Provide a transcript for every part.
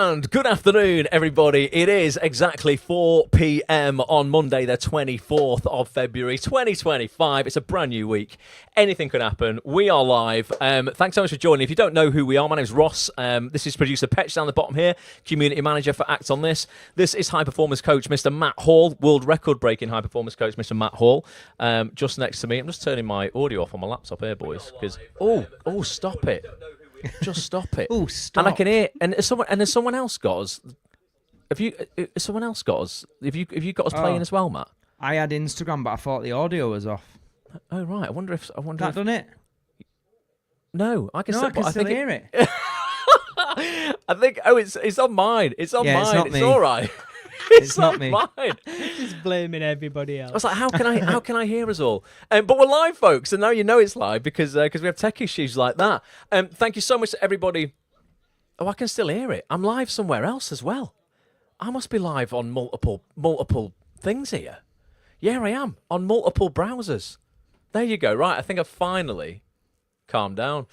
And good afternoon, everybody. It is exactly 4 p.m. on Monday, the 24th of February, 2025. It's a brand new week. Anything could happen. We are live. Thanks so much for joining. If you don't know who we are, my name's Ross. This is producer Petch down the bottom here, community manager for Act On This. This is high performance coach, Mr. Matt Hall, world record breaking high performance coach, Mr. Matt Hall. Just next to me, I'm just turning my audio off on my laptop here, boys, because stop it. Just stop it. Oh, stop. And I can hear. And has someone else got us? Has someone else got us? Have you got us playing as well, Matt? I had Instagram, but I thought the audio was off. Oh right. I wonder if. That done it? No, I can. No, I can still hear it. I think. Oh, it's on mine. It's on mine. It's not me. All right. It's not me. Mine. Just blaming everybody else. I was like, how can I hear us all? But we're live, folks, and now you know it's live because we have tech issues like that. Thank you so much to everybody. Oh, I can still hear it. I'm live somewhere else as well. I must be live on multiple things here. Yeah, I am on multiple browsers. There you go. Right, I think I've finally calmed down.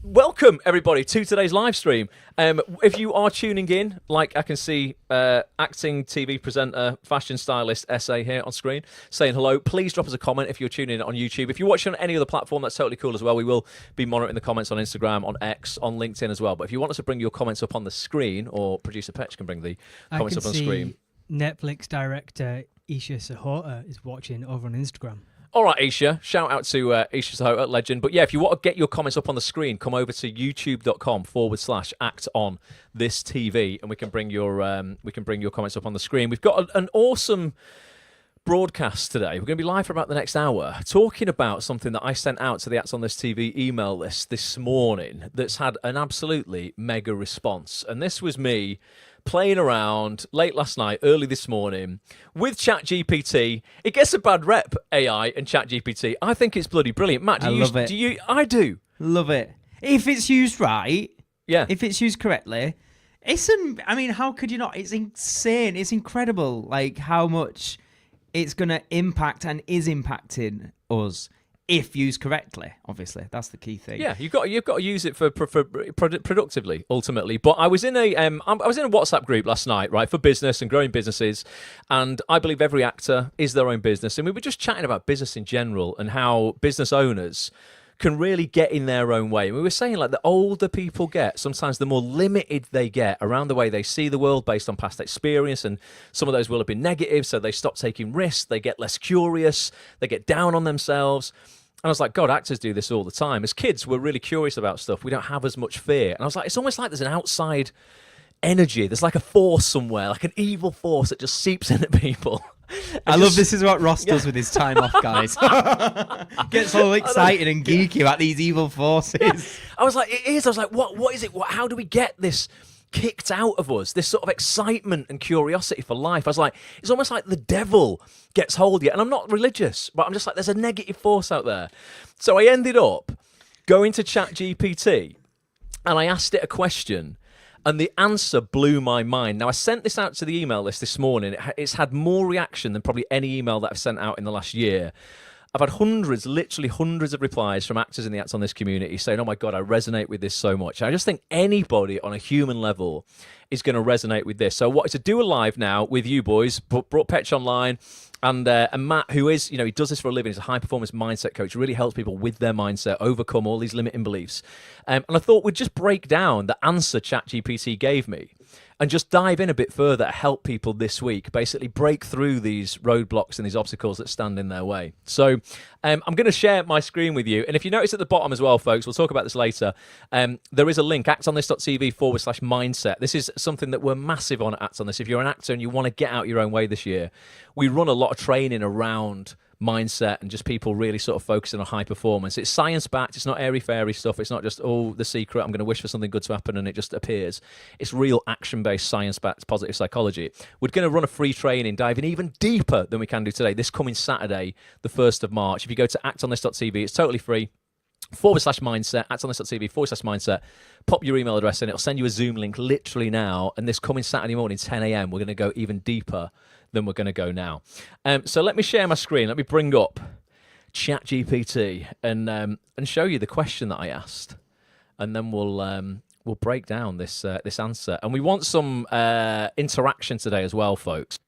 Welcome, everybody, to today's live stream. If you are tuning in, like I can see acting TV presenter, fashion stylist SA here on screen saying hello, please drop us a comment if you're tuning in on YouTube. If you're watching on any other platform, that's totally cool as well. We will be monitoring the comments on Instagram, on X, on LinkedIn as well. But if you want us to bring your comments up on the screen, or producer Petch can bring the comments up on the screen. Netflix director Isha Sahota is watching over on Instagram. All right, Isha. Shout out to Isha Sahota, legend. But yeah, if you want to get your comments up on the screen, come over to youtube.com/Act On This TV, and we can bring your comments up on the screen. We've got an awesome broadcast today. We're going to be live for about the next hour, talking about something that I sent out to the Act On This TV email list this morning that's had an absolutely mega response. And this was me playing around late last night, early this morning with ChatGPT. It gets a bad rep, AI and ChatGPT. I think it's bloody brilliant. Matt, love it. I do. Love it. If it's used right, yeah. If it's used correctly, how could you not? It's insane. It's incredible, like how much it's going to impact and is impacting us. If used correctly, obviously, that's the key thing. Yeah, you've got to use it for productively, ultimately. But I was in a WhatsApp group last night, right, for business and growing businesses, and I believe every actor is their own business, and we were just chatting about business in general and how business owners can really get in their own way. And we were saying, like, the older people get, sometimes the more limited they get around the way they see the world based on past experience, and some of those will have been negative, so they stop taking risks, they get less curious, they get down on themselves. And I was like, God, actors do this all the time. As kids, we're really curious about stuff. We don't have as much fear. And I was like, it's almost like there's an outside energy. There's like a force somewhere, like an evil force that just seeps into people. I love this is what Ross does with his time off, guys. Gets all excited and geeky about these evil forces. Yeah. I was like, it is. I was like, what is it? How do we get this kicked out of us, this sort of excitement and curiosity for life? I was like, it's almost like the devil gets hold of you. And I'm not religious, but I'm just like, there's a negative force out there. So I ended up going to ChatGPT and I asked it a question, and the answer blew my mind. Now, I sent this out to the email list this morning. It's had more reaction than probably any email that I've sent out in the last year. I've had literally hundreds of replies from actors in the Act On This community saying, oh my God, I resonate with this so much. I just think anybody on a human level is going to resonate with this. So I wanted to do a live now with you boys, brought Petch online, and Matt, who is, he does this for a living, he's a high-performance mindset coach, really helps people with their mindset, overcome all these limiting beliefs. And I thought we'd just break down the answer ChatGPT gave me and just dive in a bit further to help people this week, basically break through these roadblocks and these obstacles that stand in their way. So I'm going to share my screen with you. And if you notice at the bottom as well, folks, we'll talk about this later, there is a link, actonthis.tv/mindset. This is something that we're massive on at Act On This. If you're an actor and you want to get out your own way this year, we run a lot of training around mindset and just people really sort of focusing on high performance. It's science-backed. It's not airy-fairy stuff. It's not just, the secret, I'm going to wish for something good to happen and it just appears. It's real action-based, science-backed positive psychology. We're going to run a free training diving even deeper than we can do today, this coming Saturday, the 1st of March. If you go to actonthis.tv, it's totally free. /mindset, actonthis.tv/mindset, pop your email address in, it'll send you a Zoom link literally now, and this coming Saturday morning, 10 a.m, we're going to go even deeper than we're going to go now. So let me share my screen, let me bring up ChatGPT and show you the question that I asked, and then we'll we'll break down this answer, and we want some interaction today as well, folks.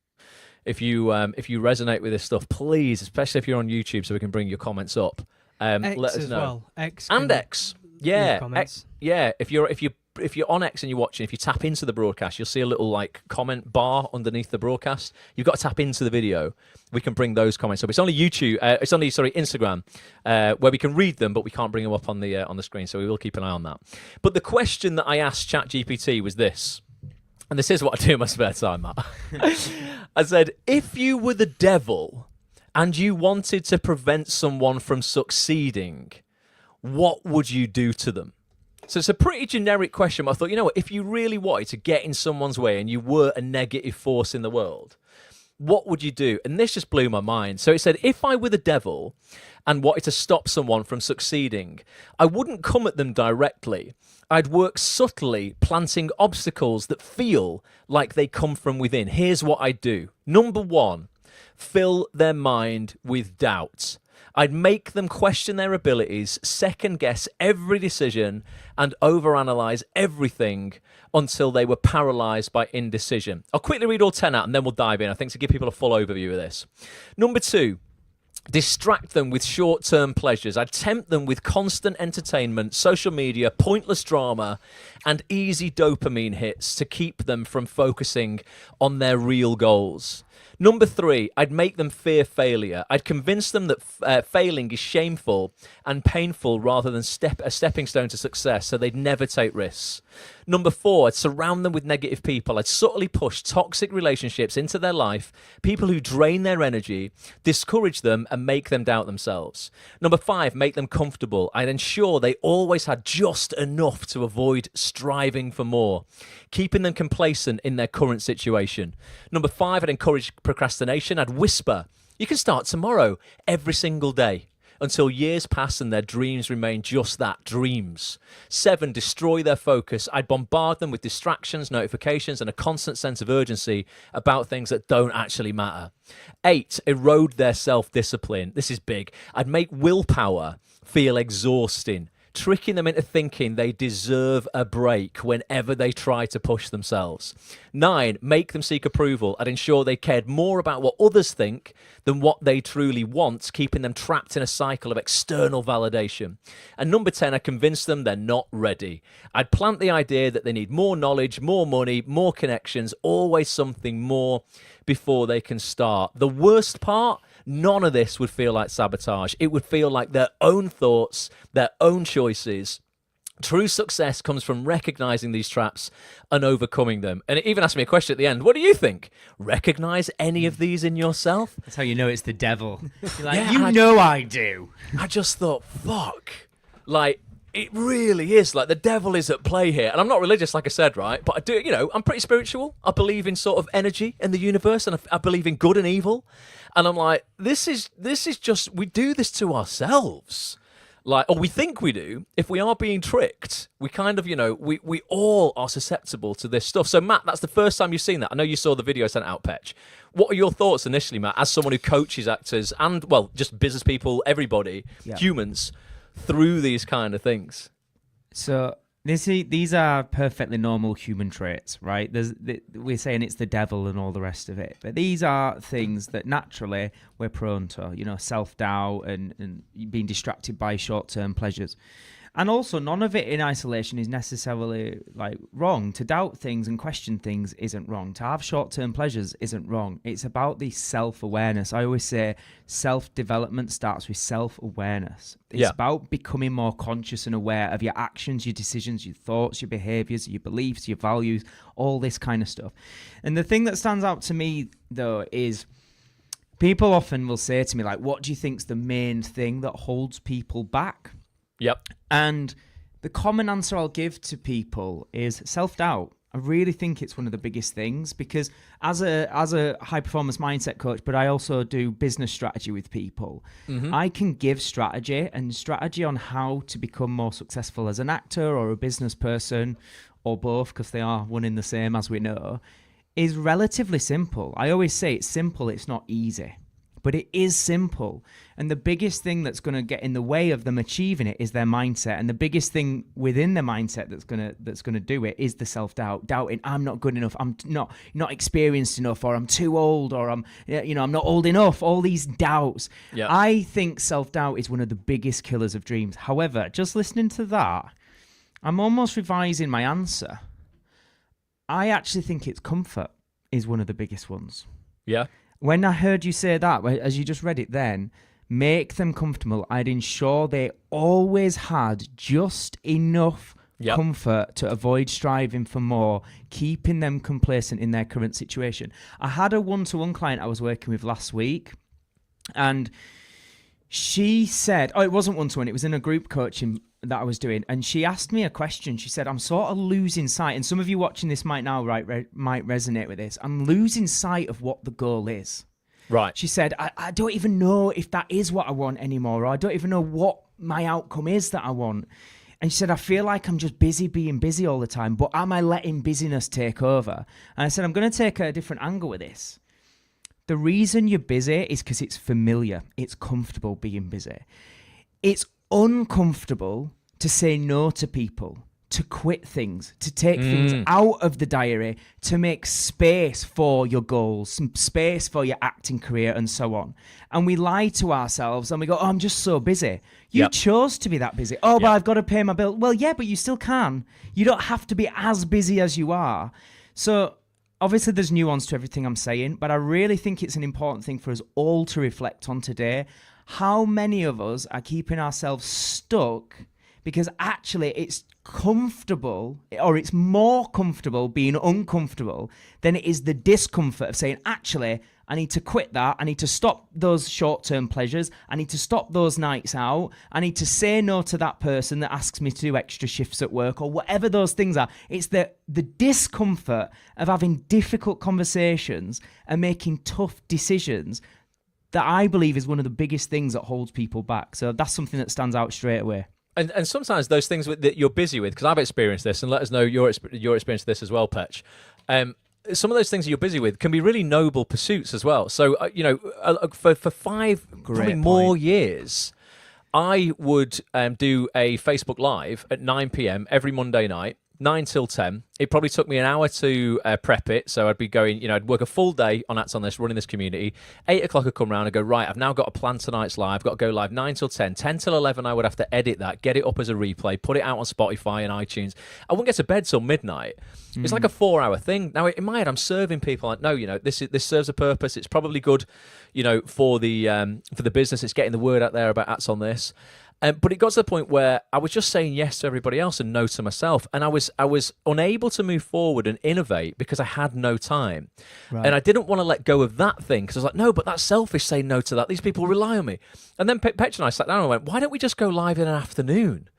If you resonate with this stuff, please, especially if you're on YouTube, so we can bring your comments up. X let us as know. well. X And can X, leave yeah, comments. yeah. If you're on X and you're watching, if you tap into the broadcast, you'll see a little like comment bar underneath the broadcast. You've got to tap into the video. We can bring those comments up. It's only YouTube. It's only Instagram, where we can read them, but we can't bring them up on the screen. So we will keep an eye on that. But the question that I asked ChatGPT was this. And this is what I do in my spare time, Matt. I said, if you were the devil and you wanted to prevent someone from succeeding, what would you do to them? So it's a pretty generic question, but I thought, you know what, if you really wanted to get in someone's way and you were a negative force in the world, what would you do? And this just blew my mind. So it said, if I were the devil and wanted to stop someone from succeeding, I wouldn't come at them directly. I'd work subtly, planting obstacles that feel like they come from within. Here's what I'd do. Number one, fill their mind with doubt. I'd make them question their abilities, second guess every decision, and overanalyze everything until they were paralyzed by indecision. I'll quickly read all 10 out and then we'll dive in, I think, to give people a full overview of this. Number two, distract them with short-term pleasures. I'd tempt them with constant entertainment, social media, pointless drama, and easy dopamine hits to keep them from focusing on their real goals. Number three, I'd make them fear failure. I'd convince them that failing is shameful and painful rather than a stepping stone to success, so they'd never take risks. Number four, I'd surround them with negative people. I'd subtly push toxic relationships into their life, people who drain their energy, discourage them, and make them doubt themselves. Number five, make them comfortable. I'd ensure they always had just enough to avoid striving for more, keeping them complacent in their current situation. Number five, I'd encourage procrastination. I'd whisper, you can start tomorrow, every single day, until years pass and their dreams remain just that, dreams. 7, destroy their focus. I'd bombard them with distractions, notifications, and a constant sense of urgency about things that don't actually matter. 8, erode their self-discipline. This is big. I'd make willpower feel exhausting, tricking them into thinking they deserve a break whenever they try to push themselves. 9, make them seek approval. I'd ensure they cared more about what others think than what they truly want, keeping them trapped in a cycle of external validation. And number 10, I convince them they're not ready. I'd plant the idea that they need more knowledge, more money, more connections, always something more before they can start. The worst part, none of this would feel like sabotage. It would feel like their own thoughts, their own choices. True success comes from recognizing these traps and overcoming them. And it even asked me a question at the end. What do you think? Recognize any of these in yourself? That's how you know it's the devil. You're like, Yeah, I do. I just thought, fuck. Like, it really is. Like, the devil is at play here. And I'm not religious, like I said, right? But I do, I'm pretty spiritual. I believe in sort of energy in the universe, and I believe in good and evil. And I'm like, this is just, we do this to ourselves. Like, or we think we do. If we are being tricked, we kind of, we all are susceptible to this stuff. So, Matt, that's the first time you've seen that. I know you saw the video sent out, Petch. What are your thoughts initially, Matt, as someone who coaches actors and, well, just business people, everybody, humans, through these kind of things? So these are perfectly normal human traits, right? We're saying it's the devil and all the rest of it, but these are things that naturally we're prone to, self-doubt and being distracted by short-term pleasures. And also, none of it in isolation is necessarily wrong. To doubt things and question things isn't wrong. To have short-term pleasures isn't wrong. It's about the self-awareness. I always say self-development starts with self-awareness. It's about becoming more conscious and aware of your actions, your decisions, your thoughts, your behaviors, your beliefs, your values, all this kind of stuff. And the thing that stands out to me, though, is people often will say to me, what do you think's the main thing that holds people back? Yep. And the common answer I'll give to people is self-doubt. I really think it's one of the biggest things, because as a high-performance mindset coach, but I also do business strategy with people, I can give strategy on how to become more successful as an actor or a business person, or both, because they are one in the same, as we know, is relatively simple. I always say it's simple, it's not easy. but it is simple. And the biggest thing that's going to get in the way of them achieving it is their mindset. And the biggest thing within their mindset that's going to do it is the self-doubt, doubting I'm not good enough, I'm not experienced enough, or I'm too old, or I'm not old enough. All these doubts. Yeah. I think self-doubt is one of the biggest killers of dreams. However, just listening to that, I'm almost revising my answer. I actually think it's comfort is one of the biggest ones. Yeah. When I heard you say that, as you just read it then, make them comfortable, I'd ensure they always had just enough comfort to avoid striving for more, keeping them complacent in their current situation. I had a one-to-one client I was working with last week, and she said, it wasn't one-to-one, it was in a group coaching that I was doing, and she asked me a question. She said, I'm sort of losing sight, and some of you watching this might now might resonate with this. I'm losing sight of what the goal is. Right. She said, I don't even know if that is what I want anymore, or I don't even know what my outcome is that I want. And she said, I feel like I'm just being busy all the time, but am I letting busyness take over? And I said, I'm going to take a different angle with this. The reason you're busy is because it's familiar. It's comfortable being busy. It's uncomfortable to say no to people, to quit things, to take things out of the diary, to make space for your goals, some space for your acting career, and so on. And we lie to ourselves and we go, I'm just so busy. You chose to be that busy. But I've got to pay my bill. Well, yeah, but you still can. You don't have to be as busy as you are. So obviously there's nuance to everything I'm saying, but I really think it's an important thing for us all to reflect on today. How many of us are keeping ourselves stuck because actually it's comfortable, or it's more comfortable being uncomfortable than it is the discomfort of saying, actually, I need to quit that. I need to stop those short-term pleasures. I need to stop those nights out. I need to say no to that person that asks me to do extra shifts at work, or whatever those things are. It's the discomfort of having difficult conversations and making tough decisions that I believe is one of the biggest things that holds people back. So that's something that stands out straight away. And sometimes those things that you're busy with, because I've experienced this, and let us know your experience of this as well, Petch. Some of those things that you're busy with can be really noble pursuits as well. So, for 5, probably more years, I would do a Facebook Live at 9 p.m. every Monday night, 9 till 10. It probably took me an hour to prep it. So I'd be going, I'd work a full day on Act On This, running this community. 8 o'clock would come around and go, right, I've now got to plan tonight's live. I've got to go live 9 till 10. 10 till 11, I would have to edit that, get it up as a replay, put it out on Spotify and iTunes. I wouldn't get to bed till midnight. It's like a 4-hour thing. Now, in my head, I'm serving people like, no, this serves a purpose. It's probably good, for the business. It's getting the word out there about Act On This. But it got to the point where I was just saying yes to everybody else and no to myself, and I was unable to move forward and innovate because I had no time, and I didn't want to let go of that thing because I was like, no, but that's selfish saying no to that. These people rely on me. And then Petch and I sat down and went, why don't we just go live in an afternoon?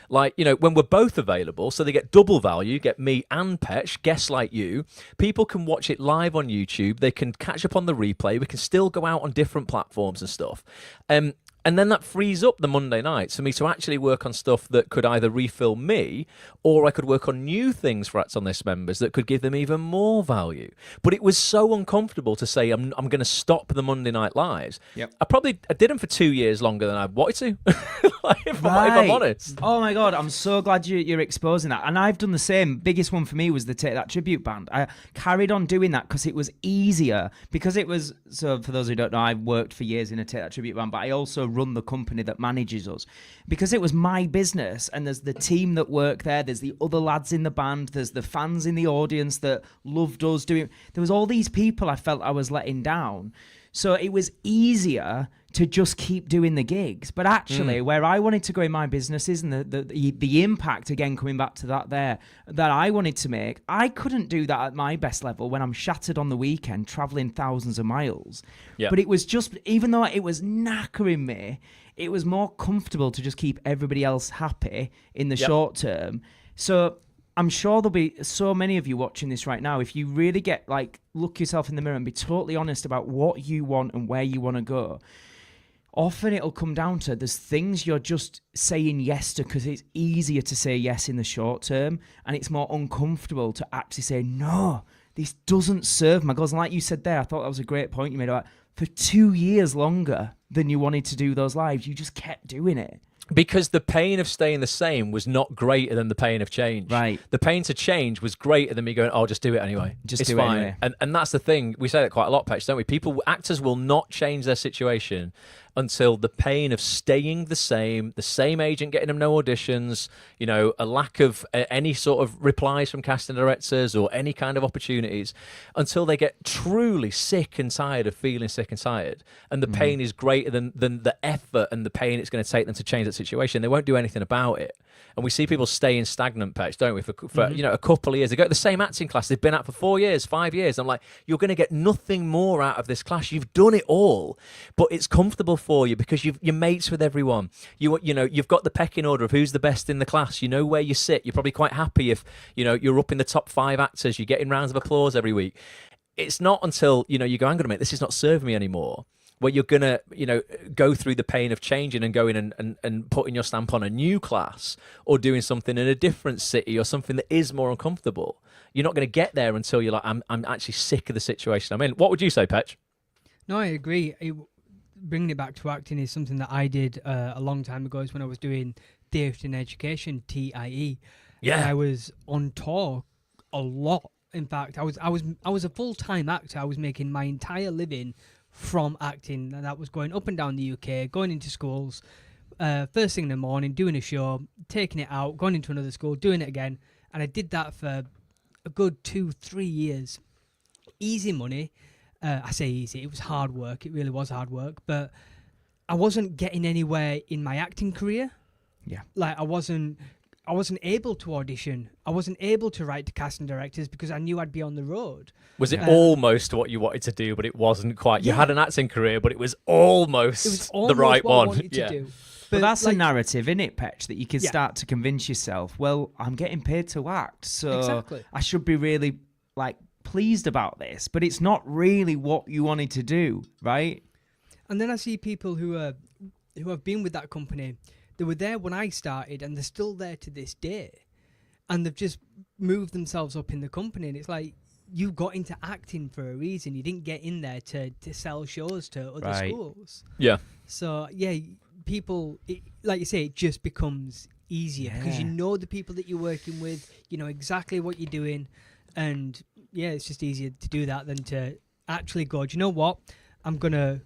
Like, when we're both available, so they get double value, get me and Petch, guests like you. People can watch it live on YouTube. They can catch up on the replay. We can still go out on different platforms and stuff. And then that frees up the Monday nights for me to actually work on stuff that could either refill me, or I could work on new things for Act On This members that could give them even more value. But it was so uncomfortable to say I'm going to stop the Monday night lives. Yep. I did them for 2 years longer than I wanted to, if I'm honest. Oh my God, I'm so glad you're exposing that. And I've done the same. Biggest one for me was the Take That tribute band. I carried on doing that because it was easier. So for those who don't know, I worked for years in a Take That tribute band, but I also run the company that manages us, because it was my business, and there's the team that work there, there's the other lads in the band, there's the fans in the audience that loved us doing. There was all these people I felt I was letting down, so it was easier to just keep doing the gigs. But actually, where I wanted to go in my businesses and the impact, again, coming back to that that I wanted to make, I couldn't do that at my best level when I'm shattered on the weekend, traveling thousands of miles. Yep. But it was just, even though it was knackering me, it was more comfortable to just keep everybody else happy in the short term. So I'm sure there'll be so many of you watching this right now. If you really look yourself in the mirror and be totally honest about what you want and where you want to go, often it'll come down to there's things you're just saying yes to because it's easier to say yes in the short term, and it's more uncomfortable to actually say, no, this doesn't serve my goals. And like you said there, I thought that was a great point you made about for 2 years longer than you wanted to do those lives. You just kept doing it. Because the pain of staying the same was not greater than the pain of change. Right. The pain to change was greater than me going, oh, just do it anyway. Just it's do it fine. anyway. And that's the thing. We say that quite a lot, Patch, don't we? Actors will not change their situation until the pain of staying the same agent getting them no auditions, a lack of any sort of replies from casting directors or any kind of opportunities, until they get truly sick and tired of feeling sick and tired. And the pain is greater than the effort and the pain it's going to take them to change that situation. They won't do anything about it. And we see people staying stagnant, Patch, don't we, for a couple of years. They go to the same acting class they've been at for 4 years, 5 years. I'm like, you're going to get nothing more out of this class. You've done it all, but it's comfortable for you because you're mates with everyone. You've got the pecking order of who's the best in the class. You know where you sit. You're probably quite happy if you're up in the top 5 actors. You're getting rounds of applause every week. It's not until you go, hang on a minute, this is not serving me anymore, where you're gonna, go through the pain of changing and going and putting your stamp on a new class or doing something in a different city or something that is more uncomfortable. You're not going to get there until you're like, I'm actually sick of the situation I'm in. What would you say, Petch? No, I agree. Bringing it back to acting is something that I did a long time ago. Is when I was doing theatre and education, TIE. Yeah, and I was on tour a lot. In fact, I was a full-time actor. I was making my entire living from acting, and that was going up and down the UK, going into schools, first thing in the morning, doing a show, taking it out, going into another school, doing it again, and I did that for a good 2-3 years. Easy money. I say easy. It was hard work. It really was hard work, but I wasn't getting anywhere in my acting career. Yeah, like I wasn't able to audition. I wasn't able to write to casting directors because I knew I'd be on the road. Was it almost what you wanted to do, but it wasn't quite? You had an acting career, but it was almost the right what one. I wanted to do. But that's a narrative, isn't it, Petch, that you can start to convince yourself, well, I'm getting paid to act, so I should be really pleased about this. But it's not really what you wanted to do, right? And then I see people who have been with that company. They were there when I started, and they're still there to this day. And they've just moved themselves up in the company. And it's like, you got into acting for a reason. You didn't get in there to sell shows to other schools. Yeah. So, yeah, people, like you say, it just becomes easier because you know the people that you're working with. You know exactly what you're doing. And, yeah, it's just easier to do that than to actually go, do you know what? I'm going to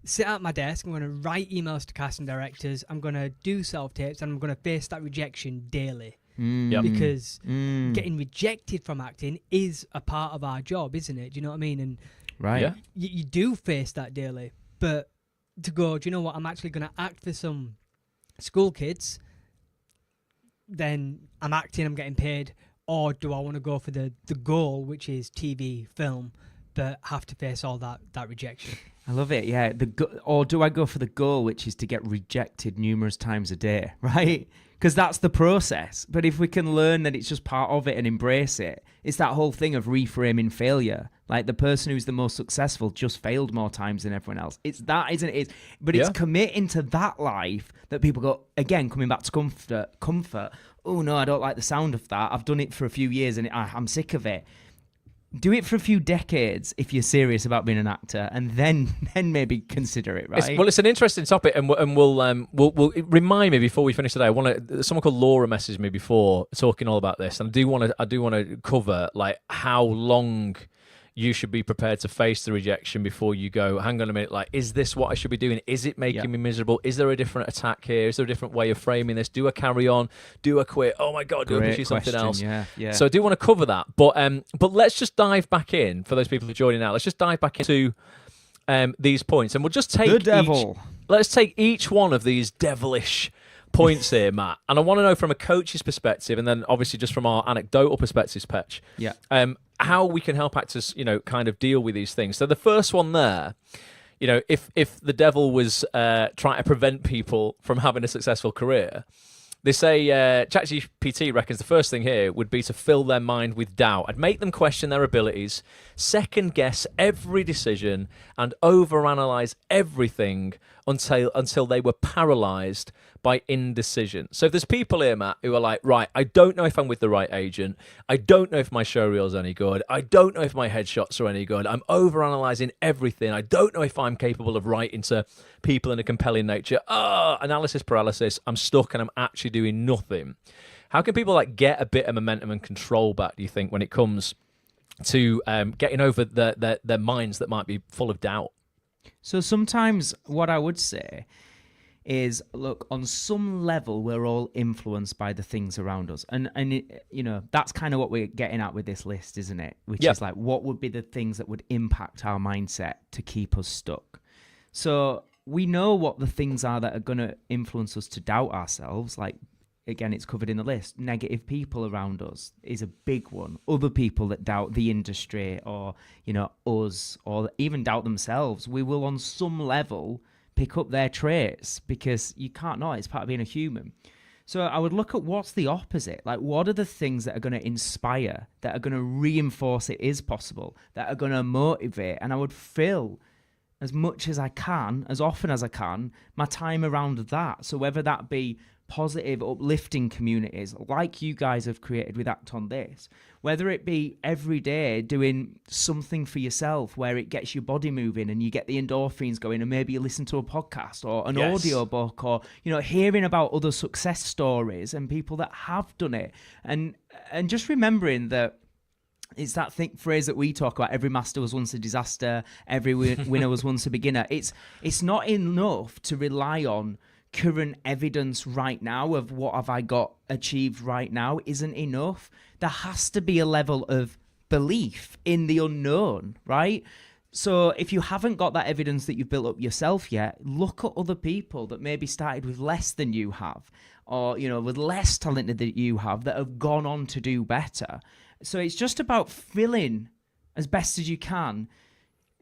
sit at my desk, I'm going to write emails to casting directors, I'm going to do self-tapes, and I'm going to face that rejection daily. Because getting rejected from acting is a part of our job, isn't it? Do you know what I mean? And you do face that daily. But to go, do you know what, I'm actually going to act for some school kids, then I'm acting, I'm getting paid. Or do I want to go for the goal, which is TV, film, but have to face all that rejection? I love it, yeah. Or do I go for the goal, which is to get rejected numerous times a day, right? Because that's the process. But if we can learn that it's just part of it and embrace it, it's that whole thing of reframing failure. Like the person who's the most successful just failed more times than everyone else. It's that, isn't it? But it's committing to that life that people go, again, coming back to comfort. Oh, no, I don't like the sound of that. I've done it for a few years and I'm sick of it. Do it for a few decades if you're serious about being an actor, and then maybe consider it, right? It's an interesting topic, and we'll remind me before we finish today. Someone called Laura messaged me before talking all about this, and I do want to cover like how long you should be prepared to face the rejection before you go, hang on a minute, like, is this what I should be doing? Is it making me miserable? Is there a different attack here? Is there a different way of framing this? Do I carry on? Do I quit? Oh my God, do I pursue something else? Yeah. So I do want to cover that. But let's just dive back in, for those people who are joining now, let's just dive back into these points, and we'll just take the devil. Let's take each one of these devilish points here, Matt. And I want to know from a coach's perspective, and then obviously just from our anecdotal perspectives, Petch. Yeah. How we can help actors, kind of deal with these things. So the first one there, if the devil was trying to prevent people from having a successful career, they say ChatGPT reckons the first thing here would be to fill their mind with doubt. I'd make them question their abilities, second guess every decision, and overanalyze everything until they were paralyzed by indecision. So if there's people here, Matt, who are like, right, I don't know if I'm with the right agent. I don't know if my showreel's any good. I don't know if my headshots are any good. I'm overanalyzing everything. I don't know if I'm capable of writing to people in a compelling nature. Analysis paralysis. I'm stuck and I'm actually doing nothing. How can people like get a bit of momentum and control back, do you think, when it comes to getting over their minds that might be full of doubt? So sometimes what I would say is, look, on some level, we're all influenced by the things around us. And it, that's kind of what we're getting at with this list, isn't it? Which is like, what would be the things that would impact our mindset to keep us stuck? So we know what the things are that are going to influence us to doubt ourselves. Like, again, it's covered in the list. Negative people around us is a big one. Other people that doubt the industry or, us, or even doubt themselves. We will, on some level, pick up their traits because you can't know. It's part of being a human. So I would look at what's the opposite. Like, what are the things that are going to inspire, that are going to reinforce it is possible, that are going to motivate? And I would fill as much as I can, as often as I can, my time around that. So whether that be positive, uplifting communities like you guys have created with Act On This, whether it be every day doing something for yourself where it gets your body moving and you get the endorphins going, and maybe you listen to a podcast or an audio book, or hearing about other success stories and people that have done it, and just remembering that it's that phrase that we talk about: every master was once a disaster, every winner was once a beginner. It's not enough to rely on current evidence right now of what have I got achieved right now. Isn't enough. There has to be a level of belief in the unknown, right? So if you haven't got that evidence that you've built up yourself yet, look at other people that maybe started with less than you have, or with less talent than you have, that have gone on to do better. So it's just about filling as best as you can,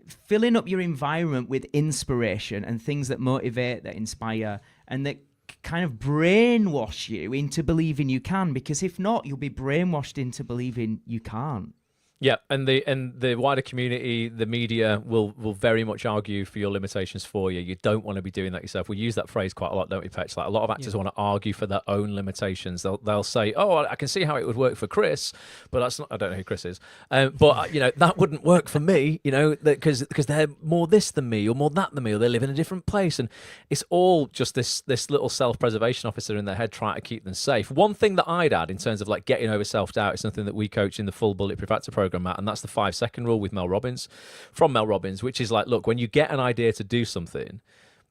filling up your environment with inspiration and things that motivate, that inspire, and that kind of brainwash you into believing you can. Because if not, you'll be brainwashed into believing you can't. Yeah, and the wider community, the media will very much argue for your limitations for you. You don't want to be doing that yourself. We use that phrase quite a lot, don't we, Petch? Like, a lot of actors want to argue for their own limitations. They'll say, "Oh, I can see how it would work for Chris, but that's not." I don't know who Chris is, but that wouldn't work for me. Because they're more this than me, or more that than me, or they live in a different place, and it's all just this little self-preservation officer in their head trying to keep them safe. One thing that I'd add in terms of like getting over self-doubt is something that we coach in the full Bulletproof Actor program, Matt, and that's the 5-second rule with Mel Robbins, which is like, look, when you get an idea to do something,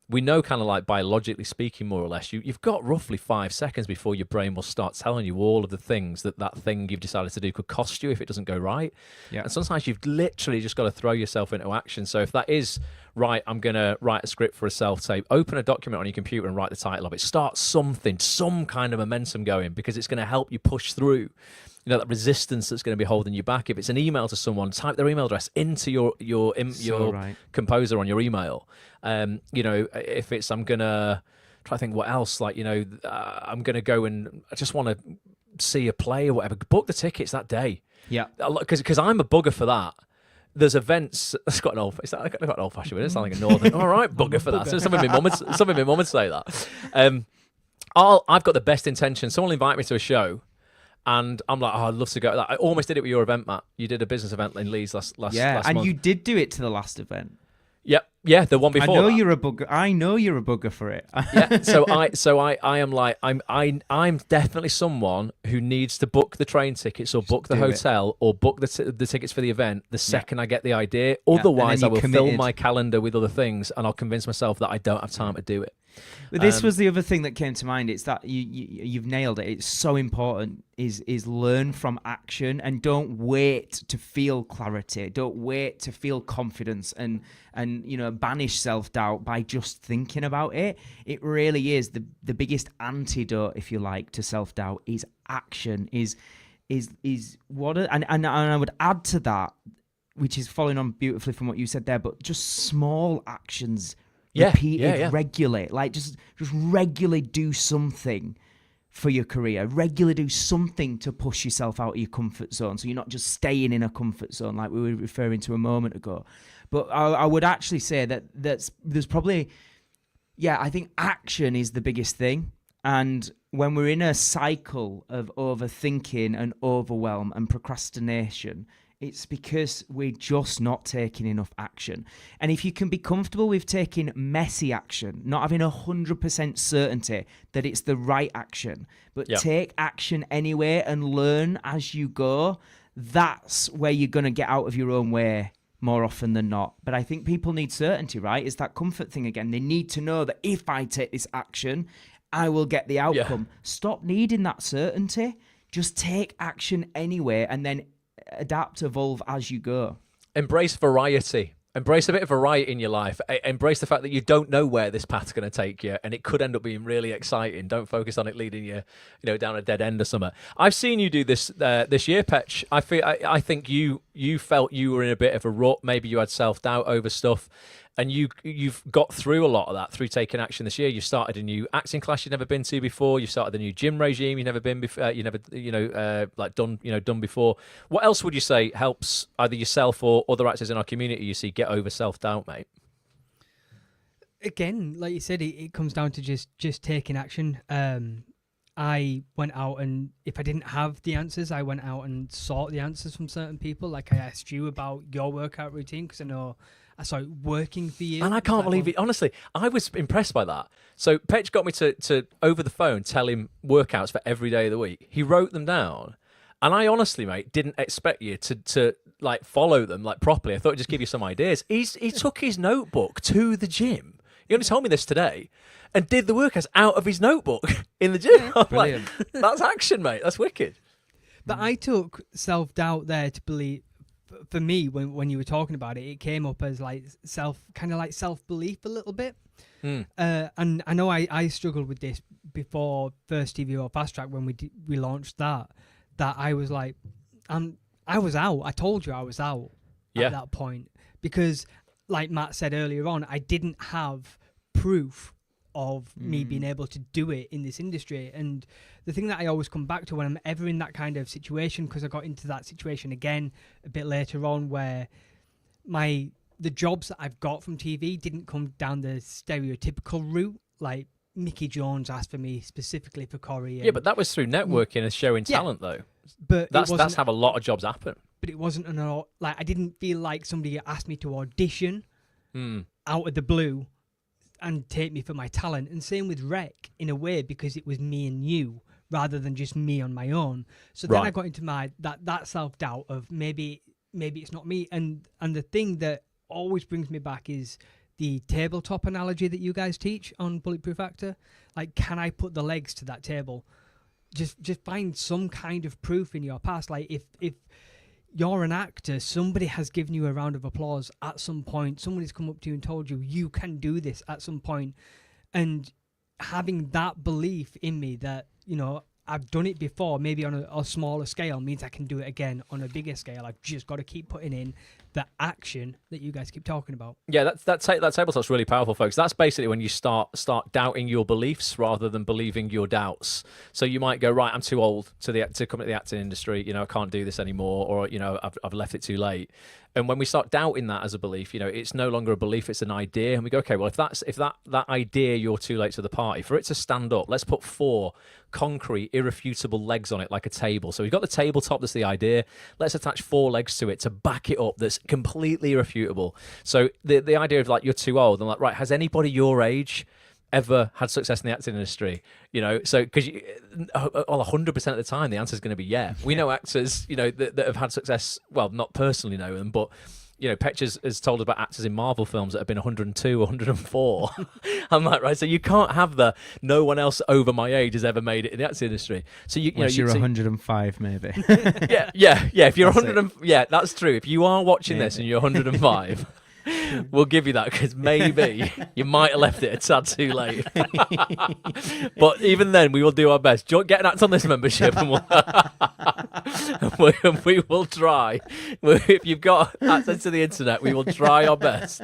we know, kind of like biologically speaking, more or less, you've got roughly 5 seconds before your brain will start telling you all of the things that thing you've decided to do could cost you if it doesn't go right. Yeah. And sometimes you've literally just got to throw yourself into action. So if that is, right, I'm going to write a script for a self-tape, open a document on your computer and write the title of it. Start some kind of momentum going, because it's going to help you push through that resistance that's going to be holding you back. If it's an email to someone, type their email address into your composer on your email. If it's, I'm going to try to think what else, like, I'm going to go and I just want to see a play or whatever, book the tickets that day. Yeah. Because I'm a bugger for that. There's events. It's got an old-fashioned. It's like a northern. All right, bugger for that. So some of my mum would say that. I've got the best intention. Someone will invite me to a show, and I'm like, I'd love to go to that. I almost did it with your event, Matt. You did a business event in Leeds last month. And you did do it to the last event. Yep. Yeah, the one before. I know you're a bugger for it. Yeah. So I am like, I'm definitely someone who needs to book the train tickets or book the hotel or book the tickets for the event the second I get the idea. Otherwise, I will fill my calendar with other things, and I'll convince myself that I don't have time to do it. But this was the other thing that came to mind. It's that you've nailed it. It's so important is learn from action, and don't wait to feel clarity. Don't wait to feel confidence and banish self-doubt by just thinking about it. It really is the biggest antidote, if you like, to self-doubt is action. Is what and I would add to that, which is following on beautifully from what you said there, but just small actions. Repeated regularly, like just regularly do something for your career, regularly do something to push yourself out of your comfort zone, so you're not just staying in a comfort zone like we were referring to a moment ago. But I would actually say that there's probably, I think action is the biggest thing. And when we're in a cycle of overthinking and overwhelm and procrastination, it's because we're just not taking enough action. And if you can be comfortable with taking messy action, not having 100% certainty that it's the right action, but take action anyway and learn as you go, that's where you're going to get out of your own way more often than not. But I think people need certainty, right? It's that comfort thing again. They need to know that if I take this action, I will get the outcome. Stop needing that certainty. Just take action anyway and then adapt, evolve as you go. Embrace variety. Embrace a bit of variety in your life. Embrace the fact that you don't know where this path's going to take you, and it could end up being really exciting. Don't focus on it leading you, down a dead end or something. I've seen you do this this year, Petch. I think you felt you were in a bit of a rut. Maybe you had self-doubt over stuff, and you've got through a lot of that through taking action this year. You started a new acting class you'd never been to before. You started a new gym regime you've never been before. Done before. What else would you say helps either yourself or other actors in our community you see get over self-doubt, mate? Again, like you said, it comes down to just taking action. I went out, and if I didn't have the answers, I went out and sought the answers from certain people. Like I asked you about your workout routine because I know I saw it working for you. And I can't believe it. Honestly, I was impressed by that. So Petch got me to over the phone, tell him workouts for every day of the week. He wrote them down. And I honestly, mate, didn't expect you to like follow them like properly. I thought I'd just give you some ideas. He took his notebook to the gym. He only told me this today. And did the workouts out of his notebook in the gym. Brilliant. That's action, mate. That's wicked. But I took self-doubt there to believe. For me, when you were talking about it, it came up as like self-belief a little bit. And I know I struggled with this before First TV or Fast Track when we launched that I was like, I was out. I told you I was out at that point because, like Matt said earlier on, I didn't have proof of me being able to do it in this industry. And the thing that I always come back to when I'm ever in that kind of situation, because I got into that situation again a bit later on where the jobs that I've got from TV didn't come down the stereotypical route. Like Mickey Jones asked for me specifically for Corrie. Yeah, but that was through networking and showing talent, though. But that's how a lot of jobs happen. But it wasn't I didn't feel like somebody asked me to audition out of the blue and take me for my talent. And same with Rec in a way, because it was me and you rather than just me on my own. So then I got into that self-doubt of maybe it's not me. And the thing that always brings me back is the tabletop analogy that you guys teach on Bulletproof Actor. Like, can I put the legs to that table? Just find some kind of proof in your past. Like if you're an actor, somebody has given you a round of applause at some point. Somebody's come up to you and told you you can do this at some point. And having that belief in me that, I've done it before, maybe on a smaller scale, means I can do it again on a bigger scale. I've just got to keep putting in the action that you guys keep talking about. Yeah, that tabletop's really powerful, folks. That's basically when you start doubting your beliefs rather than believing your doubts. So you might go, right, I'm too old to come into the acting industry. I can't do this anymore, or I've left it too late. And when we start doubting that as a belief, it's no longer a belief, it's an idea. And we go, okay, well, if that idea, you're too late to the party, for it to stand up, let's put 4 concrete, irrefutable legs on it like a table. So we've got the tabletop, that's the idea. Let's attach 4 legs to it to back it up that's completely irrefutable. So the idea of like, you're too old, and like, right, has anybody your age ever had success in the acting industry? So because 100% of the time the answer is going to be yeah. We know actors that have had success, well, not personally know them, but Petch has told us about actors in Marvel films that have been 102 104. I'm like, right, so you can't have no one else over my age has ever made it in the acting industry. So you're 105 maybe. yeah if you're 100, that's true. If you are watching this and you're 105, we'll give you that, because maybe you might have left it a tad too late. But even then, we will do our best. Do you want to get an Act On This membership? And we will try. If you've got access to the internet, we will try our best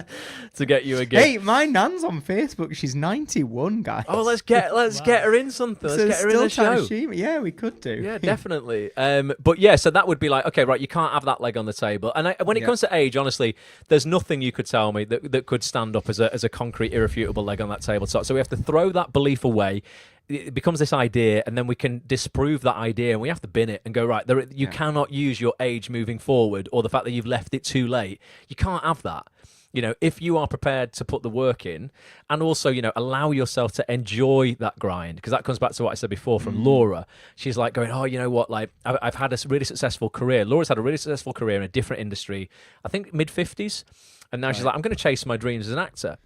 to get you a gig. Hey, my nan's on Facebook. She's 91, guys. Oh, let's get her in something. Let's get her in the show. Yeah, we could do. Yeah, definitely. But yeah, so that would be like, okay, right, you can't have that leg on the table. And when it comes to age, honestly, there's nothing you could tell me that could stand up as a concrete, irrefutable leg on that tabletop. So we have to throw that belief away. it becomes this idea, and then we can disprove that idea, and we have to bin it and go, right, you cannot use your age moving forward, or the fact that you've left it too late. You can't have that. You know, if you are prepared to put the work in, and also, you know, allow yourself to enjoy that grind, because that comes back to what I said before from Laura. She's like going, oh, you know what, like, I've had a really successful career. Laura's had a really successful career in a different industry, I think mid-50s, and now she's like, I'm going to chase my dreams as an actor.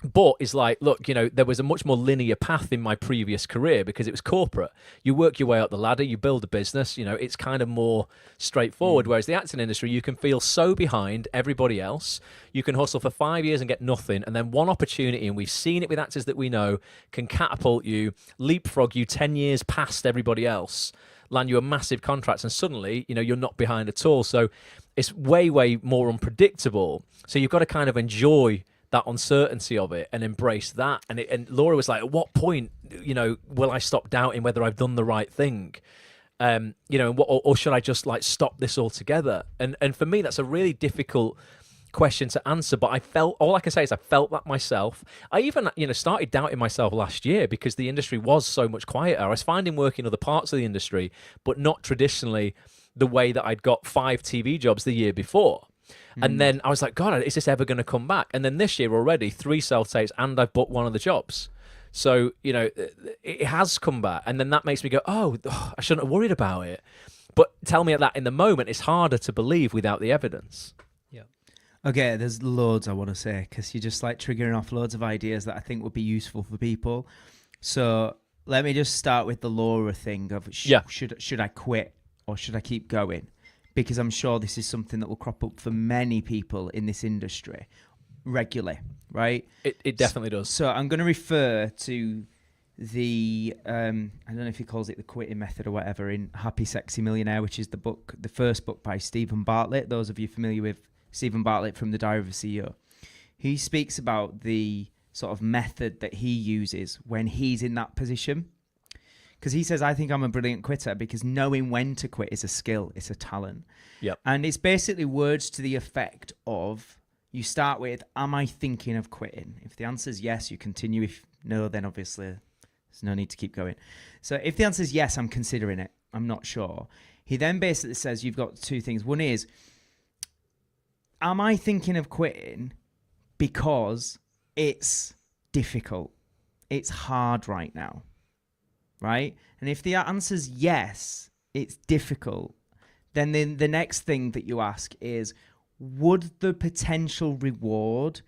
But it's like, look, you know, there was a much more linear path in my previous career because it was corporate. You work your way up the ladder, you build a business, you know, it's kind of more straightforward. Whereas the acting industry, you can feel so behind everybody else. You can hustle for 5 years and get nothing. And then one opportunity, and we've seen it with actors that we know, can catapult you, leapfrog you 10 years past everybody else, land you a massive contract, and suddenly, you know, you're not behind at all. So it's way, way more unpredictable. So you've got to kind of enjoy that uncertainty of it and embrace that. And Laura was like, at what point, you know, will I stop doubting whether I've done the right thing? You know, or should I just like stop this altogether? And for me, that's a really difficult question to answer. But all I can say is I felt that myself. I even, you know, started doubting myself last year because the industry was so much quieter. I was finding work in other parts of the industry, but not traditionally the way that I'd got 5 TV jobs the year before. And then I was like, God, is this ever going to come back? And then this year already, 3 self-tapes, and I've booked one of the jobs. So, you know, it has come back. And then that makes me go, oh, I shouldn't have worried about it. But tell me that in the moment, it's harder to believe without the evidence. Yeah. Okay, there's loads I want to say, because you're just like triggering off loads of ideas that I think would be useful for people. So let me just start with the Laura thing of should I quit or should I keep going? Because I'm sure this is something that will crop up for many people in this industry regularly, right? It definitely does. So I'm going to refer to the, I don't know if he calls it the quitting method or whatever, in Happy Sexy Millionaire, which is the first book by Stephen Bartlett. Those of you familiar with Stephen Bartlett from The Diary of a CEO. He speaks about the sort of method that he uses when he's in that position. Because he says, I think I'm a brilliant quitter because knowing when to quit is a skill, it's a talent. Yep. And it's basically words to the effect of, you start with, am I thinking of quitting? If the answer is yes, you continue. If no, then obviously there's no need to keep going. So if the answer is yes, I'm considering it, I'm not sure. He then basically says you've got 2 things. One is, am I thinking of quitting because it's difficult? It's hard right now. Right? And if the answer's yes, it's difficult, then the next thing that you ask is, would the potential reward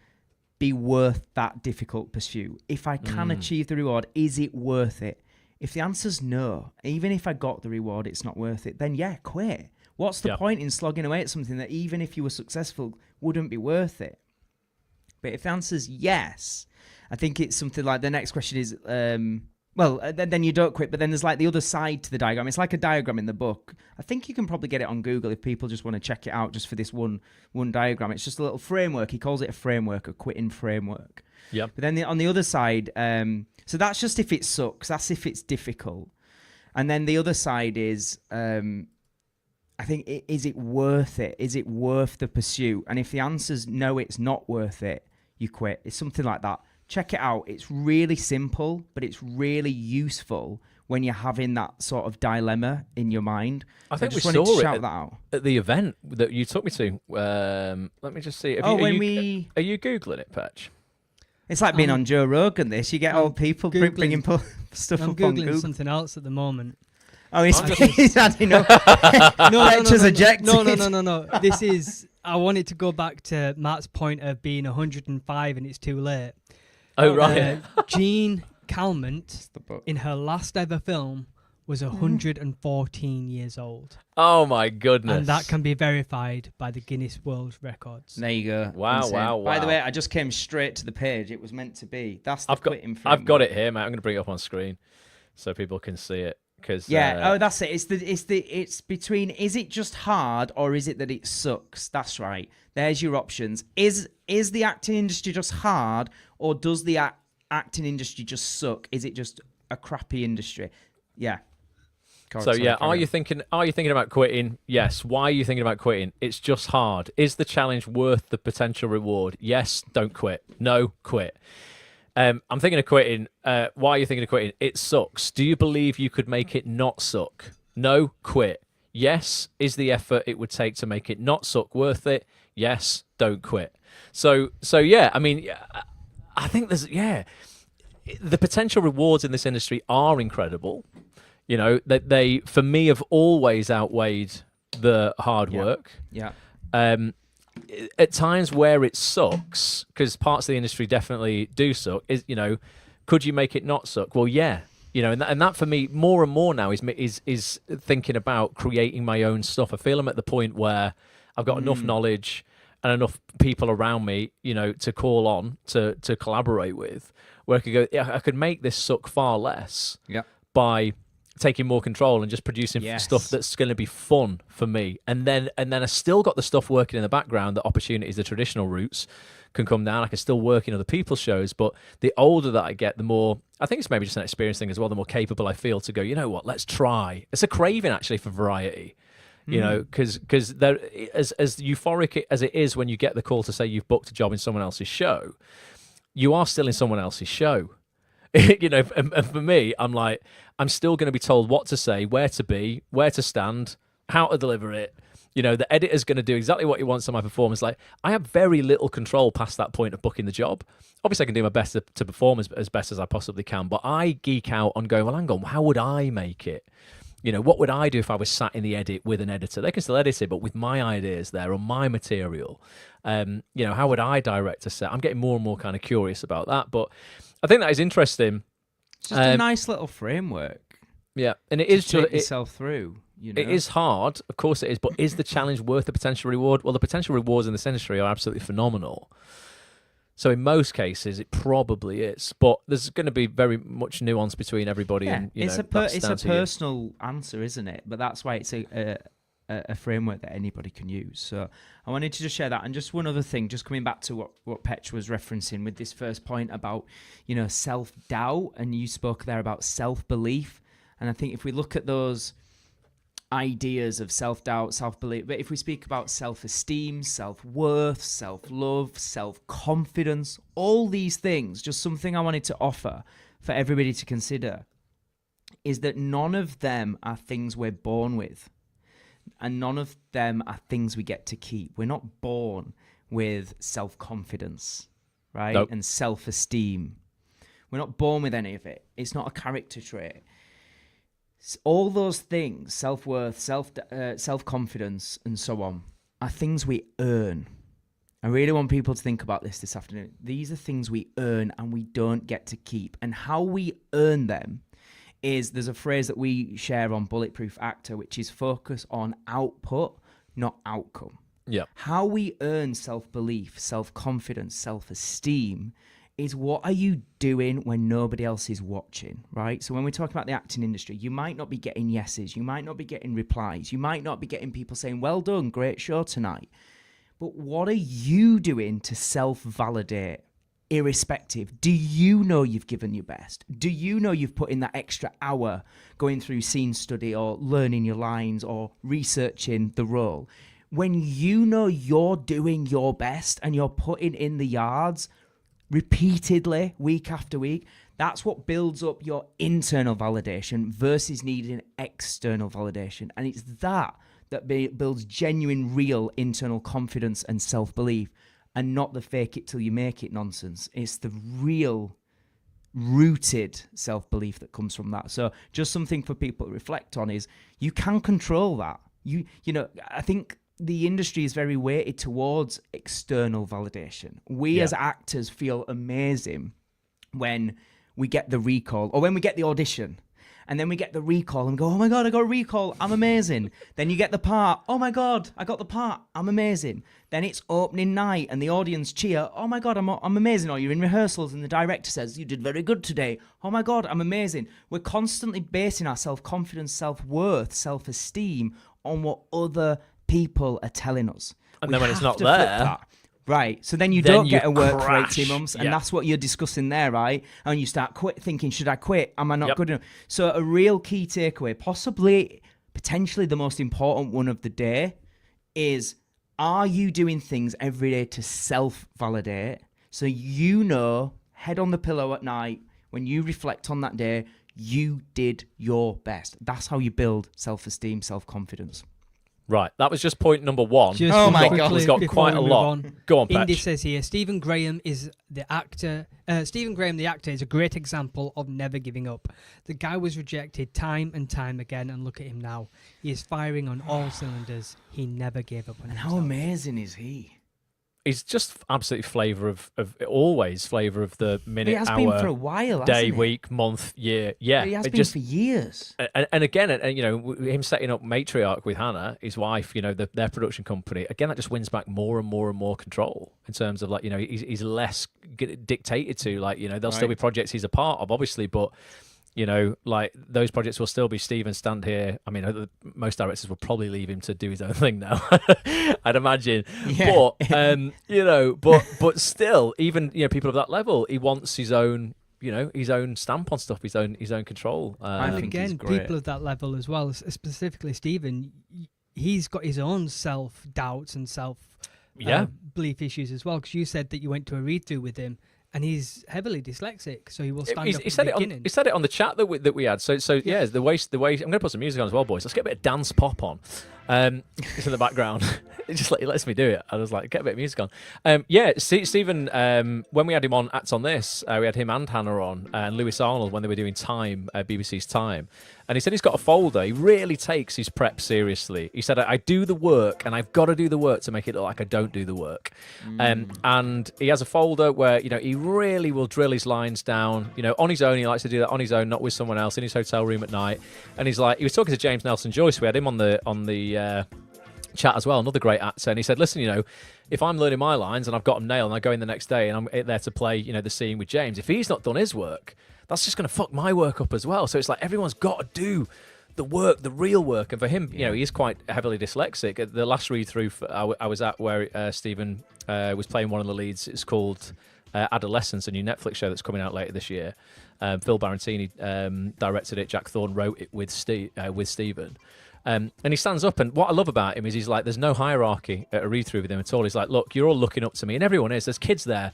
be worth that difficult pursuit? If I can achieve the reward, is it worth it? If the answer's no, even if I got the reward, it's not worth it, then yeah, quit. What's the point in slogging away at something that even if you were successful, wouldn't be worth it? But if the answer's yes, I think it's something like the next question is, well, then you don't quit, but then there's like the other side to the diagram. It's like a diagram in the book. I think you can probably get it on Google if people just want to check it out just for this one diagram. It's just a little framework. He calls it a framework, a quitting framework. Yeah. But then on the other side, so that's just if it sucks. That's if it's difficult. And then the other side is, I think, is it worth it? Is it worth the pursuit? And if the answer's no, it's not worth it, you quit. It's something like that. Check it out. It's really simple, but it's really useful when you're having that sort of dilemma in your mind. I think we saw it at the event that you took me to. Let me just see. Are you Googling it, Patch? It's like being on Joe Rogan. This, you get old people bringing stuff I'm up on Googling Google. something else at the moment. Oh, he's adding up. Lectures ejected. No. This is, I wanted to go back to Matt's point of being 105 and it's too late. Oh, right. Jean Calment, in her last ever film, was 114 years old. Oh, my goodness. And that can be verified by the Guinness World Records. There you go. Wow. By the way, I just came straight to the page. It was meant to be. That's the quitting framework. I've got it here, mate. I'm going to bring it up on screen so people can see it. That's it. It's between, is it just hard or is it that it sucks? That's right. There's your options. Is the acting industry just hard, or does the acting industry just suck? Is it just a crappy industry? Yeah. Are you thinking about quitting? Yes. Why are you thinking about quitting? It's just hard. Is the challenge worth the potential reward? Yes. Don't quit. No. Quit. I'm thinking of quitting. Why are you thinking of quitting? It sucks. Do you believe you could make it not suck? No, quit. Yes, is the effort it would take to make it not suck worth it? Yes, don't quit. So yeah, I mean, I think the potential rewards in this industry are incredible. You know, that they for me have always outweighed the hard work. Yeah. At times where it sucks, because parts of the industry definitely do suck, is, you know, could you make it not suck? Well, yeah. You know, and that for me more and more now is thinking about creating my own stuff. I feel I'm at the point where I've got enough knowledge and enough people around me, you know, to call on to collaborate with, where I could go, yeah, I could make this suck far less by taking more control and just producing stuff that's going to be fun for me. And then I still got the stuff working in the background, the opportunities, the traditional routes can come down. I can still work in other people's shows, but the older that I get, the more, I think it's maybe just an experience thing as well, the more capable I feel to go, you know what, let's try. It's a craving actually for variety. You know, because there, as euphoric as it is when you get the call to say you've booked a job in someone else's show, you are still in someone else's show. You know, and for me, I'm like, I'm still going to be told what to say, where to be, where to stand, how to deliver it. You know, the editor's going to do exactly what he wants on my performance. Like, I have very little control past that point of booking the job. Obviously, I can do my best to perform as best as I possibly can, but I geek out on going, well, hang on, how would I make it? You know, what would I do if I was sat in the edit with an editor? They can still edit it, but with my ideas there or my material, you know, how would I direct a set? I'm getting more and more kind of curious about that, but I think that is interesting. It's just a nice little framework. Yeah, and it is to take yourself through. You know? It is hard, of course it is, but is the challenge worth the potential reward? Well, the potential rewards in this industry are absolutely phenomenal. So in most cases, it probably is, but there's going to be very much nuance between everybody. Yeah, and it's a personal answer, isn't it? But that's why it's a framework that anybody can use. So I wanted to just share that. And just one other thing, just coming back to what Petch was referencing with this first point about, you know, self-doubt, and you spoke there about self-belief. And I think if we look at those ideas of self-doubt, self-belief, but if we speak about self-esteem, self-worth, self-love, self-confidence, all these things, just something I wanted to offer for everybody to consider is that none of them are things we're born with, and none of them are things we get to keep. We're not born with self-confidence, right? Nope. And self-esteem. We're not born with any of it. It's not a character trait. All those things, self-worth, self-confidence, and so on, are things we earn. I really want people to think about this afternoon. These are things we earn and we don't get to keep. And how we earn them is, there's a phrase that we share on Bulletproof Actor, which is focus on output, not outcome. Yeah. How we earn self-belief, self-confidence, self-esteem is, what are you doing when nobody else is watching, right? So when we talk about the acting industry, you might not be getting yeses, you might not be getting replies, you might not be getting people saying, well done, great show tonight. But what are you doing to self-validate, irrespective? Do you know you've given your best? Do you know you've put in that extra hour going through scene study or learning your lines or researching the role? When you know you're doing your best and you're putting in the yards repeatedly, week after week, that's what builds up your internal validation versus needing external validation. And it's that builds genuine, real internal confidence and self-belief, and not the fake it till you make it nonsense. It's the real rooted self-belief that comes from that. So just something for people to reflect on is, you can control that. You know, I think the industry is very weighted towards external validation. We as actors feel amazing when we get the recall, or when we get the audition, and then we get the recall and go, oh my God, I got a recall, I'm amazing. Then you get the part, oh my God, I got the part, I'm amazing. Then it's opening night and the audience cheer, oh my God, I'm amazing. Or you're in rehearsals and the director says, you did very good today. Oh my God, I'm amazing. We're constantly basing our self-confidence, self-worth, self-esteem on what other people are telling us. And then when it's not there, right, so then you don't get to work crash. for 18 months, and that's what you're discussing there, right? And you start thinking, should I quit? Am I not good enough? So a real key takeaway, potentially the most important one of the day, is, are you doing things every day to self-validate so you know, head on the pillow at night, when you reflect on that day, you did your best. That's how you build self-esteem, self-confidence. Right, that was just point number one. Just Oh my quickly God. We've got before quite we a move lot. on, Go on, Indy Patch. says here, Stephen Graham is the actor. Stephen Graham, the actor, is a great example of never giving up. The guy was rejected time and time again, and look at him now. He is firing on all cylinders. He never gave up on And himself. how amazing is he? He's just absolutely always flavour of the minute, He has hour, been for a while, day, hasn't he? week, month, year. Yeah, He has it been just for years. and again, you know, him setting up Matriarch with Hannah, his wife, you know, their production company. Again, that just wins back more and more and more control in terms of, like, you know, he's less dictated to. Like, you know, there'll still be projects he's a part of, obviously, but, you know, like, those projects will still be Stephen stand here. I mean, most directors will probably leave him to do his own thing now, I'd imagine. Yeah. But you know, but still, even, you know, people of that level, he wants his own, you know, his own stamp on stuff, his own control. And think he's again, great. people of that level as well, specifically Stephen, he's got his own self-doubts and self-belief issues as well, because you said that you went to a read-through with him, and he's heavily dyslexic, so he will stand up He at said the it on. beginning. He said it on the chat that we had. So yeah, the way I'm going to put some music on as well, boys. Let's get a bit of dance pop on. It's in the background. It lets me do it. I was like, get a bit of music on. Yeah, Stephen. When we had him on Act On This, we had him and Hannah on, and Lewis Arnold when they were doing Time, BBC's Time. And he said he's got a folder. He really takes his prep seriously. He said, I do the work, and I've got to do the work to make it look like I don't do the work. And he has a folder where, you know, he really will drill his lines down, you know, on his own. He likes to do that on his own, not with someone else, in his hotel room at night. And he's like, he was talking to James Nelson Joyce. We had him on the chat as well, another great actor. And he said, listen, you know, if I'm learning my lines and I've got them nailed and I go in the next day and I'm there to play, you know, the scene with James, if he's not done his work, that's just going to fuck my work up as well. So it's like everyone's got to do the work, the real work. And for him, you know, he is quite heavily dyslexic. At the last read through I was at, where Stephen was playing one of the leads, it's called Adolescence, a new Netflix show that's coming out later this year. Phil Barantini directed it. Jack Thorne wrote it with Stephen. And he stands up, and what I love about him is he's like, there's no hierarchy at a read through with him at all. He's like, look, you're all looking up to me, and everyone is. There's kids there,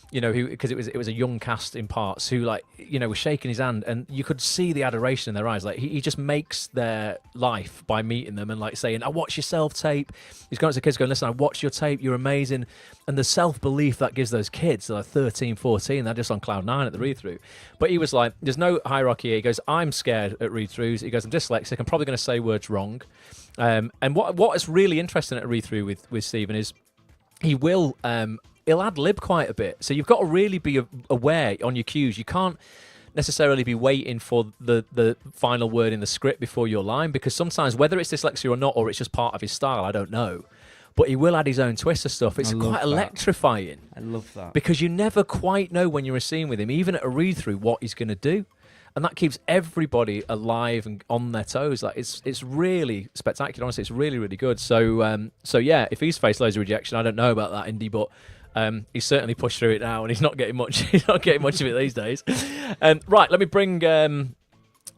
you know, who, because it was a young cast in parts, who, like, you know, were shaking his hand, and you could see the adoration in their eyes. Like, he just makes their life by meeting them and, like, saying, I watch your self-tape. He's going to the kids going, listen, I watched your tape, you're amazing. And the self-belief that gives those kids, they're like 13, 14, they're just on cloud nine at the read-through. But he was like, there's no hierarchy here. He goes, I'm scared at read-throughs. He goes, I'm dyslexic, I'm probably going to say words wrong. And what is really interesting at a read-through with Stephen is he'll ad-lib quite a bit. So you've got to really be aware on your cues. You can't necessarily be waiting for the final word in the script before your line, because sometimes, whether it's dyslexia or not, or it's just part of his style, I don't know, but he will add his own twist of stuff. It's quite electrifying. I love that. Because you never quite know when you're a scene with him, even at a read-through, what he's going to do. And that keeps everybody alive and on their toes. Like, it's really spectacular. Honestly, it's really, really good. So yeah, if he's faced loads of rejection, I don't know about that, Indy, but he's certainly pushed through it now, and he's not getting much. He's not getting much of it these days. Right, let me bring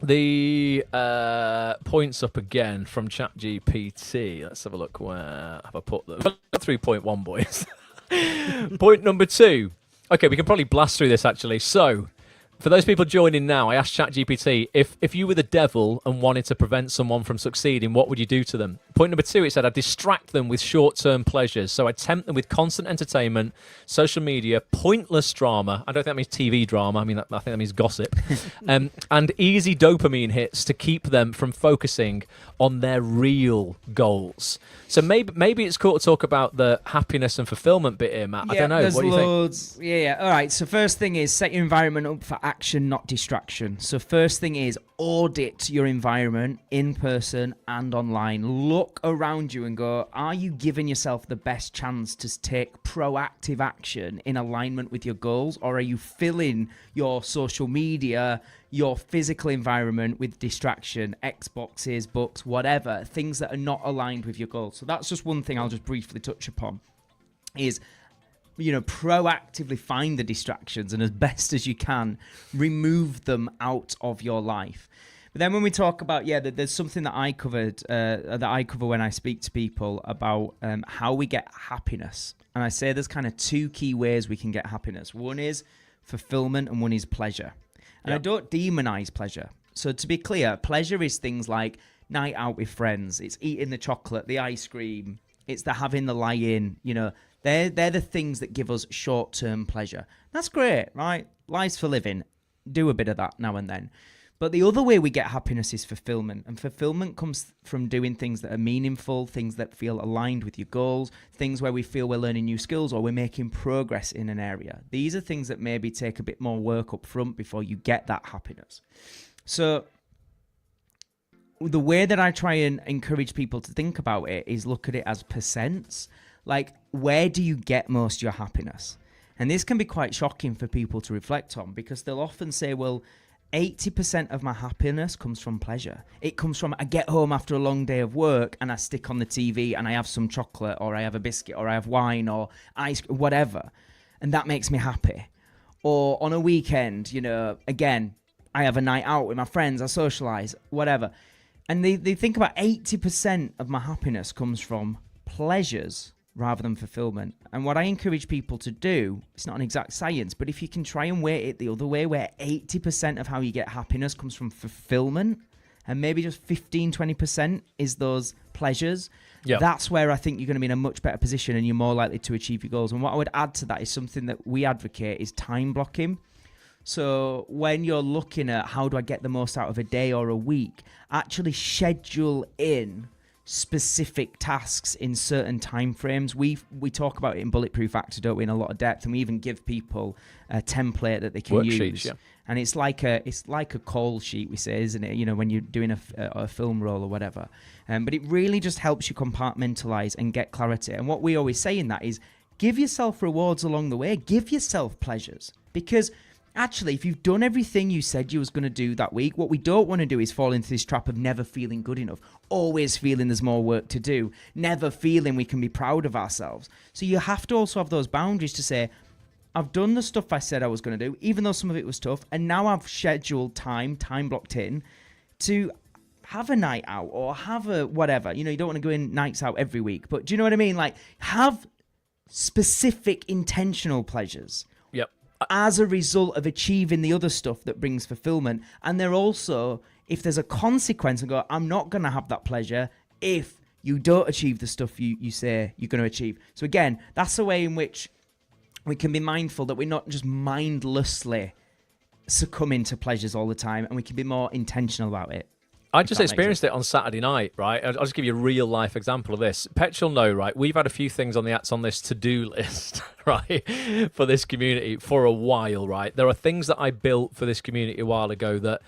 the points up again from ChatGPT. Let's have a look. Where have I put them? 3.1, boys. Point number 2. Okay, we can probably blast through this, actually. So, for those people joining now, I asked ChatGPT, if you were the devil and wanted to prevent someone from succeeding, what would you do to them? Point number 2, it said, I'd distract them with short-term pleasures. So I'd tempt them with constant entertainment, social media, pointless drama. I don't think that means TV drama. I think that means gossip. And easy dopamine hits to keep them from focusing on their real goals. So maybe it's cool to talk about the happiness and fulfillment bit here, Matt. I don't know. What do you think? Yeah. All right. So first thing is, set your environment up for action, not distraction. So first thing is, audit your environment in person and online. Look around you and go, are you giving yourself the best chance to take proactive action in alignment with your goals, or are you filling your social media, your physical environment with distraction, Xboxes, books, whatever, things that are not aligned with your goals? So that's just one thing I'll just briefly touch upon is, you know, proactively find the distractions and, as best as you can, remove them out of your life. But then when we talk about, there's something that I cover when I speak to people about how we get happiness. And I say there's kind of 2 key ways we can get happiness. One is fulfillment and one is pleasure. And I don't demonize pleasure. So to be clear, pleasure is things like night out with friends. It's eating the chocolate, the ice cream. It's the having the lie-in. You know, they're the things that give us short-term pleasure. That's great, right? Life's for living. Do a bit of that now and then. But the other way we get happiness is fulfillment. And fulfillment comes from doing things that are meaningful, things that feel aligned with your goals, things where we feel we're learning new skills or we're making progress in an area. These are things that maybe take a bit more work up front before you get that happiness. So the way that I try and encourage people to think about it is look at it as percents. Like, where do you get most of your happiness? And this can be quite shocking for people to reflect on, because they'll often say, well, 80% of my happiness comes from pleasure. It comes from I get home after a long day of work and I stick on the TV and I have some chocolate, or I have a biscuit, or I have wine or ice, whatever. And that makes me happy. Or on a weekend, you know, again, I have a night out with my friends, I socialize, whatever. And they think about 80% of my happiness comes from pleasures rather than fulfillment. And what I encourage people to do, it's not an exact science, but if you can try and weight it the other way, where 80% of how you get happiness comes from fulfillment, and maybe just 15-20% is those pleasures, that's where I think you're going to be in a much better position and you're more likely to achieve your goals. And what I would add to that is something that we advocate is time blocking. So when you're looking at how do I get the most out of a day or a week, actually schedule in specific tasks in certain time frames. We talk about it in Bulletproof Actor, don't we, in a lot of depth, and we even give people a template that they can use. And it's like a call sheet, we say, isn't it? You know, when you're doing a film role or whatever. But it really just helps you compartmentalize and get clarity. And what we always say in that is give yourself rewards along the way. Give yourself pleasures, because actually, if you've done everything you said you was going to do that week, what we don't want to do is fall into this trap of never feeling good enough, always feeling there's more work to do, never feeling we can be proud of ourselves. So you have to also have those boundaries to say, I've done the stuff I said I was going to do, even though some of it was tough, and now I've scheduled time blocked in to have a night out or have a whatever. You know, you don't want to go in nights out every week, but do you know what I mean? Like, have specific intentional pleasures as a result of achieving the other stuff that brings fulfillment. And they're also, if there's a consequence, and go, I'm not going to have that pleasure if you don't achieve the stuff you say you're going to achieve. So again, that's a way in which we can be mindful that we're not just mindlessly succumbing to pleasures all the time, and we can be more intentional about it. I just experienced it on Saturday night, right? I'll just give you a real life example of this. Petch will know, right? We've had a few things on the Acts on This to-do list, right, for this community for a while, right? There are things that I built for this community a while ago that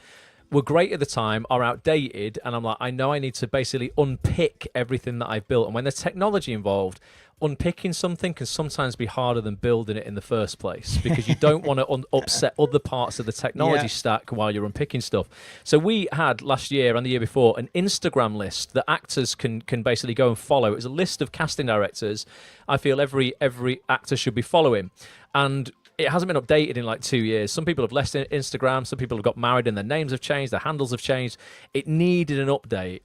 were great at the time, are outdated, and I'm like, I know I need to basically unpick everything that I've built. And when there's technology involved, unpicking something can sometimes be harder than building it in the first place, because you don't want to upset other parts of the technology stack while you're unpicking stuff. So we had last year and the year before an Instagram list that actors can basically go and follow. It was a list of casting directors I feel every actor should be following. And it hasn't been updated in like 2 years. Some people have left Instagram. Some people have got married and their names have changed. Their handles have changed. It needed an update.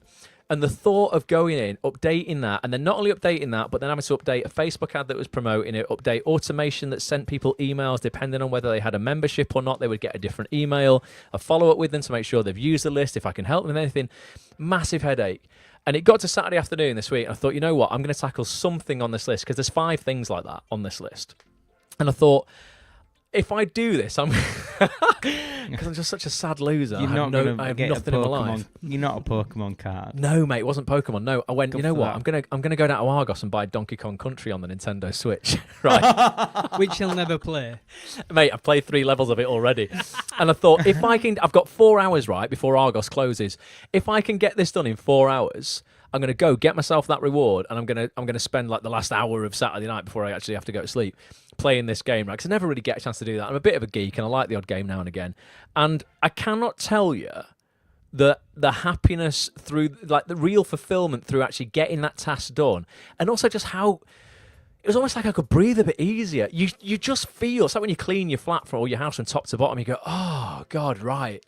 And the thought of going in, updating that, and then not only updating that, but then having to update a Facebook ad that was promoting it, update automation that sent people emails, depending on whether they had a membership or not, they would get a different email, a follow-up with them to make sure they've used the list, if I can help them with anything. Massive headache. And it got to Saturday afternoon this week, and I thought, you know what, I'm going to tackle something on this list, because there's 5 things like that on this list. And I thought, if I do this, I'm because I'm just such a sad loser. I have nothing in my life. You're not a Pokemon card. No, mate, it wasn't Pokemon. No, I went. Good you know for what? that. I'm gonna go down to Argos and buy Donkey Kong Country on the Nintendo Switch. Right, Which he'll never play. mate. I've played 3 levels of it already, and I thought if I can, I've got 4 hours right before Argos closes. If I can get this done in 4 hours, I'm going to go get myself that reward, and I'm going to spend like the last hour of Saturday night before I actually have to go to sleep playing this game, right? Because I never really get a chance to do that. I'm a bit of a geek, and I like the odd game now and again. And I cannot tell you the happiness through, like the real fulfillment through actually getting that task done, and also just how it was almost like I could breathe a bit easier. You just feel, it's like when you clean your flat or your house from top to bottom, you go, oh God, right.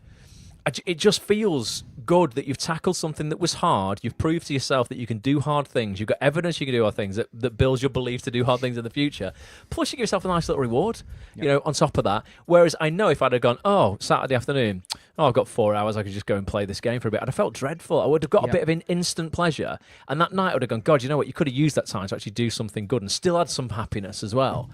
It just feels good that you've tackled something that was hard. You've proved to yourself that you can do hard things. You've got evidence you can do hard things that builds your belief to do hard things in the future. Plus, you give yourself a nice little reward, on top of that. Whereas I know if I'd have gone, Saturday afternoon, I've got 4 hours, I could just go and play this game for a bit. I'd have felt dreadful. I would have got a bit of an instant pleasure. And that night I would have gone, God, you know what? You could have used that time to actually do something good and still had some happiness as well.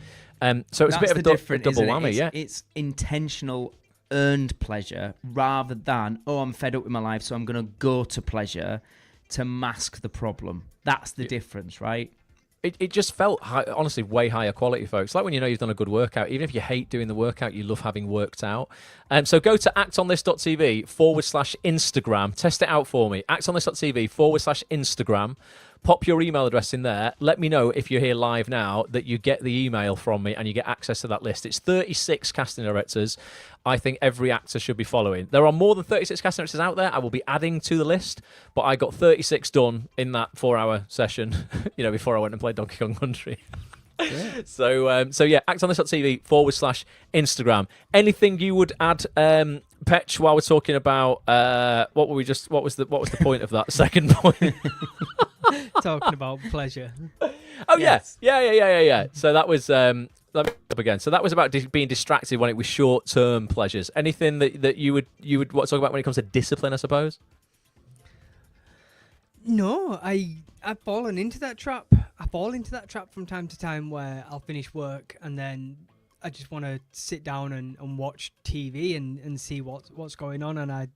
So it's a bit of a double whammy, It's intentional, earned pleasure rather than, I'm fed up with my life, so I'm going to go to pleasure to mask the problem. That's the difference, right? It just felt, honestly, way higher quality, folks. Like when you know you've done a good workout, even if you hate doing the workout, you love having worked out. So go to actonthis.tv/Instagram. Test it out for me. actonthis.tv/Instagram. Pop your email address in there. Let me know if you're here live now that you get the email from me and you get access to that list. It's 36 casting directors I think every actor should be following. There are more than 36 casting directors out there. I will be adding to the list, but I got 36 done in that 4-hour session, before I went and played Donkey Kong Country. Yeah. So actonthis.tv/Instagram. Anything you would add, Petch, while we're talking about what was the point of that second point? Talking about pleasure. Oh yes. Yeah. So that was let me up again. So that was about being distracted when it was short-term pleasures. Anything that you would talk about when it comes to discipline, I suppose? No, I've fallen into that trap. I fall into that trap from time to time where I'll finish work and then I just want to sit down and watch TV and see what's going on. And I,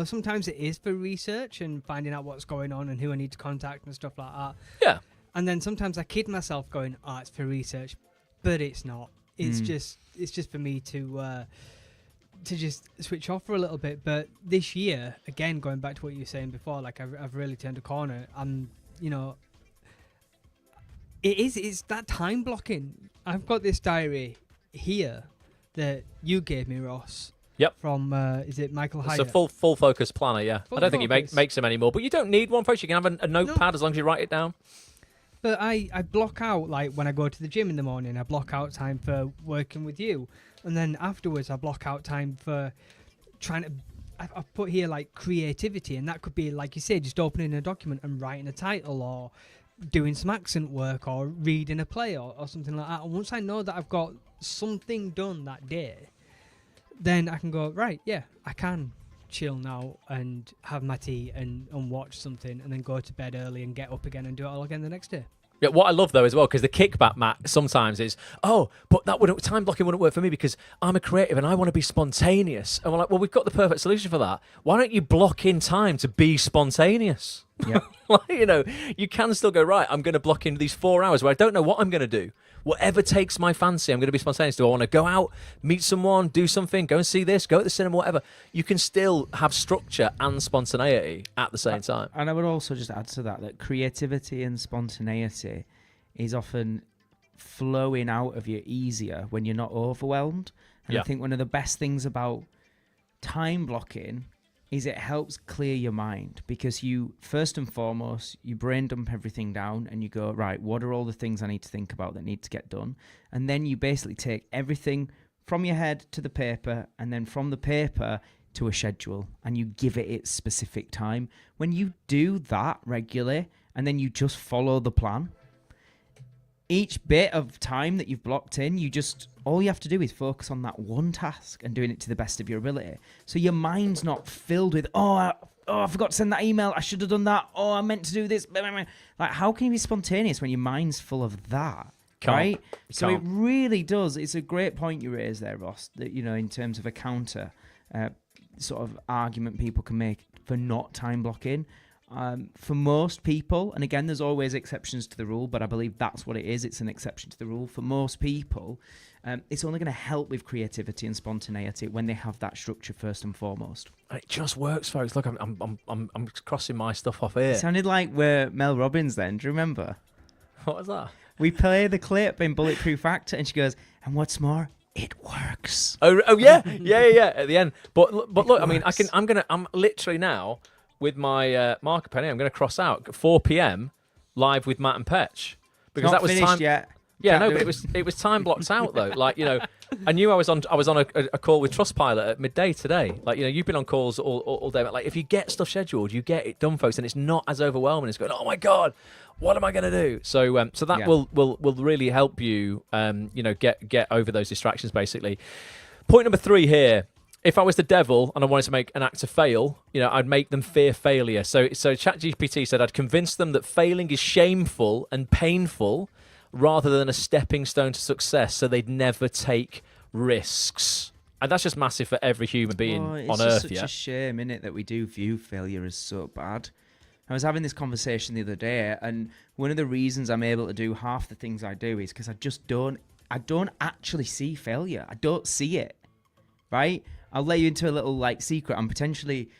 sometimes it is for research and finding out what's going on and who I need to contact and stuff like that. Yeah. And then sometimes I kid myself going, it's for research, but it's not. It's just for me to just switch off for a little bit. But this year, again, going back to what you were saying before, like I've really turned a corner. It's that time blocking. I've got this diary here that you gave me, Ross. Yep. From is it Michael Hyatt? It's a full focus planner. Yeah. I don't think he makes them anymore, but you don't need one, folks. You can have a notepad as long as you write it down. But I block out, like when I go to the gym in the morning, I block out time for working with you, and then afterwards I block out time for trying to. I've put here like creativity, and that could be, like you say, just opening a document and writing a title, or doing some accent work, or reading a play, or something like that. And once I know that I've got something done that day, then I can go, right, yeah, I can chill now and have my tea and watch something, and then go to bed early and get up again and do it all again the next day. Yeah, what I love though as well, because the kickback, Matt, sometimes is, but time blocking wouldn't work for me because I'm a creative and I want to be spontaneous. And we're like, well, we've got the perfect solution for that. Why don't you block in time to be spontaneous? Yeah. You can still go, right, I'm going to block in these 4 hours where I don't know what I'm going to do. Whatever takes my fancy, I'm going to be spontaneous. Do I want to go out, meet someone, do something, go and see this, go to the cinema, whatever? You can still have structure and spontaneity at the same time. And I would also just add to that creativity and spontaneity is often flowing out of you easier when you're not overwhelmed. And I think one of the best things about time blocking is it helps clear your mind, because you, first and foremost, you brain dump everything down and you go, right, what are all the things I need to think about that need to get done? And then you basically take everything from your head to the paper, and then from the paper to a schedule, and you give it its specific time. When you do that regularly and then you just follow the plan, each bit of time that you've blocked in, all you have to do is focus on that one task and doing it to the best of your ability. So your mind's not filled with, I forgot to send that email, I should have done that, I meant to do this. Like, how can you be spontaneous when your mind's full of that? Right? So it really does. It's a great point you raised there, Ross, that, in terms of a counter sort of argument people can make for not time blocking. For most people, and again, there's always exceptions to the rule, but I believe that's what it is. It's an exception to the rule. For most people, it's only going to help with creativity and spontaneity when they have that structure first and foremost. And it just works, folks. Look, I'm crossing my stuff off here. It sounded like we're Mel Robbins then. Do you remember? What was that? We play the clip in Bulletproof Actor, and she goes, and what's more, it works. Oh yeah, yeah. At the end, but look, I mean, I'm literally now, with my marker pen, I'm going to cross out 4 p.m. live with Matt and Petch, because It's not that was finished time yet. Yeah, no, but it was time blocked out though. Like, I knew I was on a call with Trustpilot at midday today. Like, you've been on calls all day. But like, if you get stuff scheduled, you get it done, folks, and it's not as overwhelming as going, oh my God, what am I going to do? So that will really help you, get over those distractions. Basically, point number 3 here. If I was the devil and I wanted to make an actor fail, I'd make them fear failure. So ChatGPT said I'd convince them that failing is shameful and painful, rather than a stepping stone to success, so they'd never take risks. And that's just massive for every human being on Earth. It's such a shame, isn't it, that we do view failure as so bad. I was having this conversation the other day, and one of the reasons I'm able to do half the things I do is because I don't actually see failure. I don't see it, right? I'll let you into a little secret. I'm potentially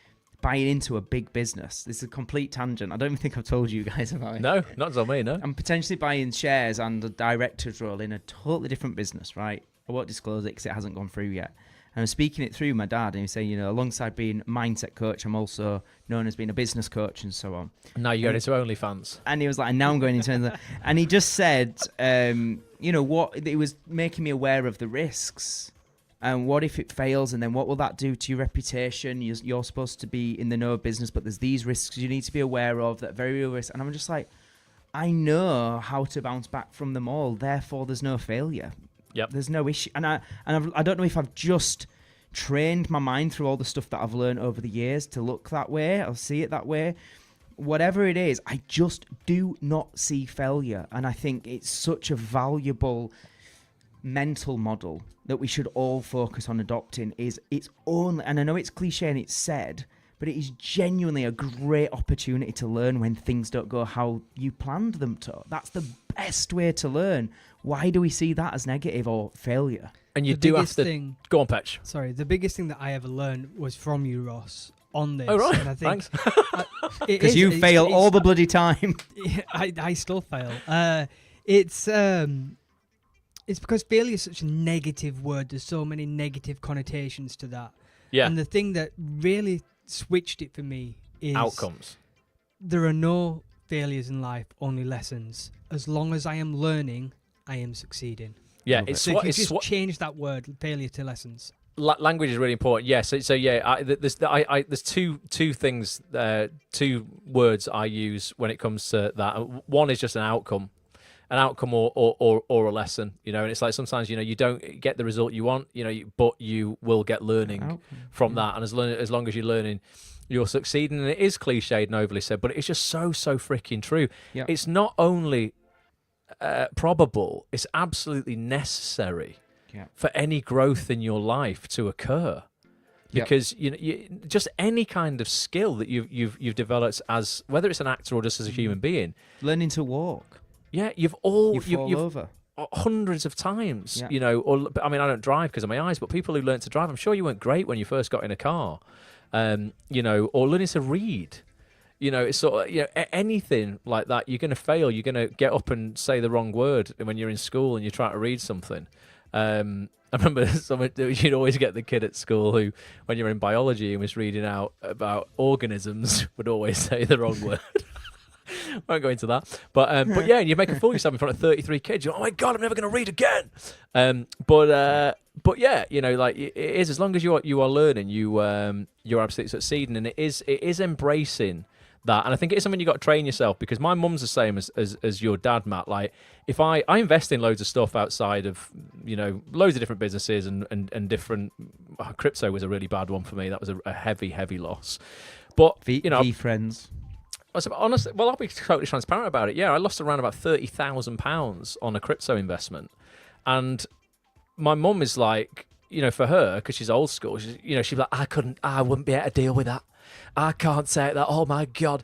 buying into a big business. This is a complete tangent. I don't even think I've told you guys about it. No, not told me, no. I'm potentially buying shares and a director's role in a totally different business, right? I won't disclose it because it hasn't gone through yet. And I'm speaking it through with my dad, and he's saying, alongside being a mindset coach, I'm also known as being a business coach and so on. Now you're going into OnlyFans. And he was like, now I'm going into and he just said, it was making me aware of the risks. And what if it fails, and then what will that do to your reputation? You're supposed to be in the know of business, but there's these risks you need to be aware of, that very real risk. And I'm just like, I know how to bounce back from them all. Therefore, there's no failure. Yep. There's no issue. And I don't know if I've just trained my mind through all the stuff that I've learned over the years to look that way or see it that way. Whatever it is, I just do not see failure. And I think it's such a valuable mental model that we should all focus on adopting. It's only, and I know it's cliche and it's said, but it is genuinely a great opportunity to learn when things don't go how you planned them to. That's the best way to learn. Why do we see that as negative or failure? And you do have to go on, Patch. Sorry, the biggest thing that I ever learned was from you, Ross, on this. Oh right, and I think, thanks. Because you fail all the bloody time. I still fail. It's because failure is such a negative word. There's so many negative connotations to that. Yeah. And the thing that really switched it for me is outcomes. There are no failures in life, only lessons. As long as I am learning, I am succeeding. Yeah, just change that word, failure, to lessons. Language is really important. Yeah, there's two things, 2 words I use when it comes to that. One is just an outcome or a lesson, and it's like sometimes you don't get the result you want, but you will get learning from that, and as long as you're learning, you're succeeding. And it is cliched and overly said, but it's just so freaking true. Yep. It's not only probable, it's absolutely necessary for any growth in your life to occur. Because you just any kind of skill that you've developed, as whether it's an actor or just as a human being, learning to walk. Yeah, you've over hundreds of times, or I mean, I don't drive because of my eyes, but people who learned to drive, I'm sure you weren't great when you first got in a car, or learning to read, it's sort of, anything like that, you're going to fail. You're going to get up and say the wrong word when you're in school and you try to read something. I remember you'd always get the kid at school who, when you're in biology and was reading out about organisms, would always say the wrong word. Won't go into that, but yeah, you make a fool of yourself in front of 33 kids. You're, oh my God, I'm never going to read again. But yeah, it is, as long as you are learning, you're absolutely succeeding, and it is embracing that. And I think it's something you got to train yourself, because my mum's the same as your dad, Matt. Like, if I invest in loads of stuff outside of loads of different businesses and different, crypto was a really bad one for me. That was a heavy loss. But friends. Honestly, well, I'll be totally transparent about it. Yeah, I lost around about £30,000 on a crypto investment, and my mum is like, for her, because she's old school, she's like, I wouldn't be able to deal with that. I can't say that. Oh my God.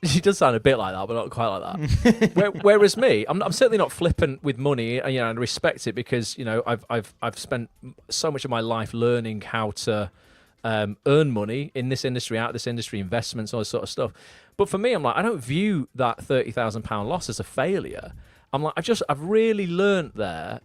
She does sound a bit like that, but not quite like that. Whereas me, I'm certainly not flippant with money. And I respect it, because I've spent so much of my life learning how to earn money in this industry, out of this industry, investments, all this sort of stuff. But for me, I'm like, I don't view that £30,000 loss as a failure. I'm like, I've really learned there,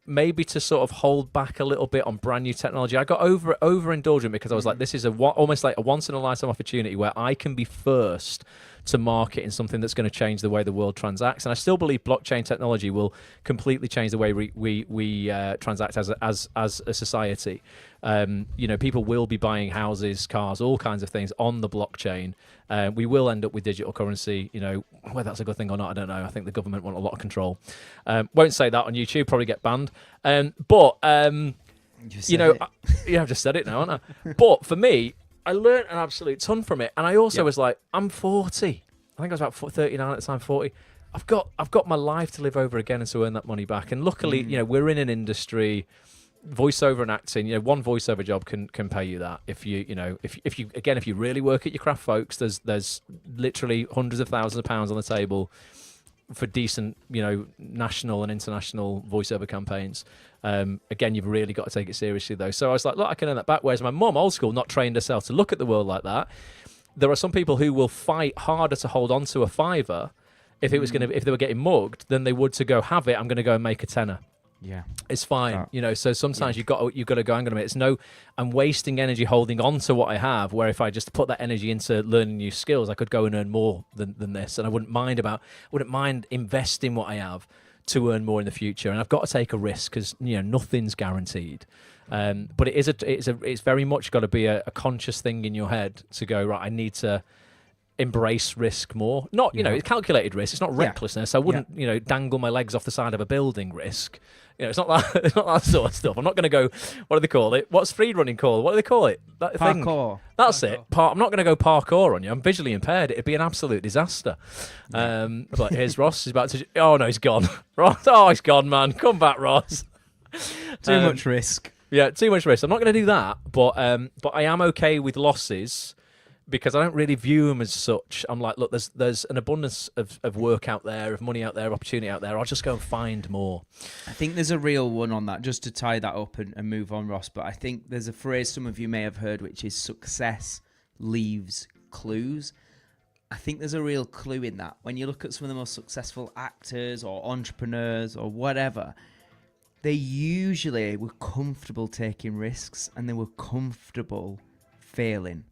maybe to sort of hold back a little bit on brand new technology. I got overindulgent because I was like, this is almost like a once in a lifetime opportunity where I can be first to market in something that's going to change the way the world transacts. And I still believe blockchain technology will completely change the way we transact as a society. People will be buying houses, cars, all kinds of things on the blockchain. We will end up with digital currency. Whether that's a good thing or not, I don't know. I think the government want a lot of control. Won't say that on YouTube, probably get banned. I've just said it now, haven't I? But for me, I learned an absolute ton from it. And I also was like, I'm 40. I think I was about 39 at the time, 40. I've got my life to live over again and to earn that money back. And luckily, we're in an industry, voiceover and acting, one voiceover job can pay you that. If you really work at your craft, folks, there's literally hundreds of thousands of pounds on the table for decent, national and international voiceover campaigns. Again, you've really got to take it seriously, though. So I was like, look, I can earn that back. Whereas my mum, old school, not trained herself to look at the world like that. There are some people who will fight harder to hold on to a fiver if they were getting mugged than they would to go have it. I'm going to go and make a tenner. Yeah, it's fine. So sometimes you've got to go, hang on a minute. I'm wasting energy holding on to what I have, where if I just put that energy into learning new skills, I could go and earn more than this. And I wouldn't mind investing what I have to earn more in the future. And I've got to take a risk because, nothing's guaranteed. But it's very much got to be a conscious thing in your head to go, right, I need to embrace risk more. Not, it's calculated risk. It's not recklessness. I wouldn't, dangle my legs off the side of a building risk. It's not that. It's not that sort of stuff. I'm not going to go. What do they call it? What's freed running called? What do they call it? That parkour. Thing. That's parkour. It. I'm not going to go parkour on you. I'm visually impaired. It'd be an absolute disaster. But here's Ross. He's about to. Oh no, he's gone. Ross. Oh, he's gone, man. Come back, Ross. Too much risk. Yeah, too much risk. I'm not going to do that. But I am okay with losses, because I don't really view them as such. I'm like, look, there's an abundance of work out there, of money out there, opportunity out there. I'll just go and find more. I think there's a real one on that, just to tie that up and move on, Ross. But I think there's a phrase some of you may have heard, which is success leaves clues. I think there's a real clue in that. When you look at some of the most successful actors or entrepreneurs or whatever, they usually were comfortable taking risks and they were comfortable failing.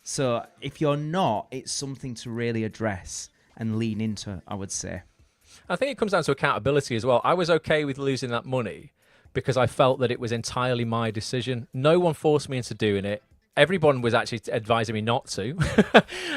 So if you're not, it's something to really address and lean into, I would say. I think it comes down to accountability as well. I was okay with losing that money because I felt that it was entirely my decision. No one forced me into doing it. Everyone was actually advising me not to.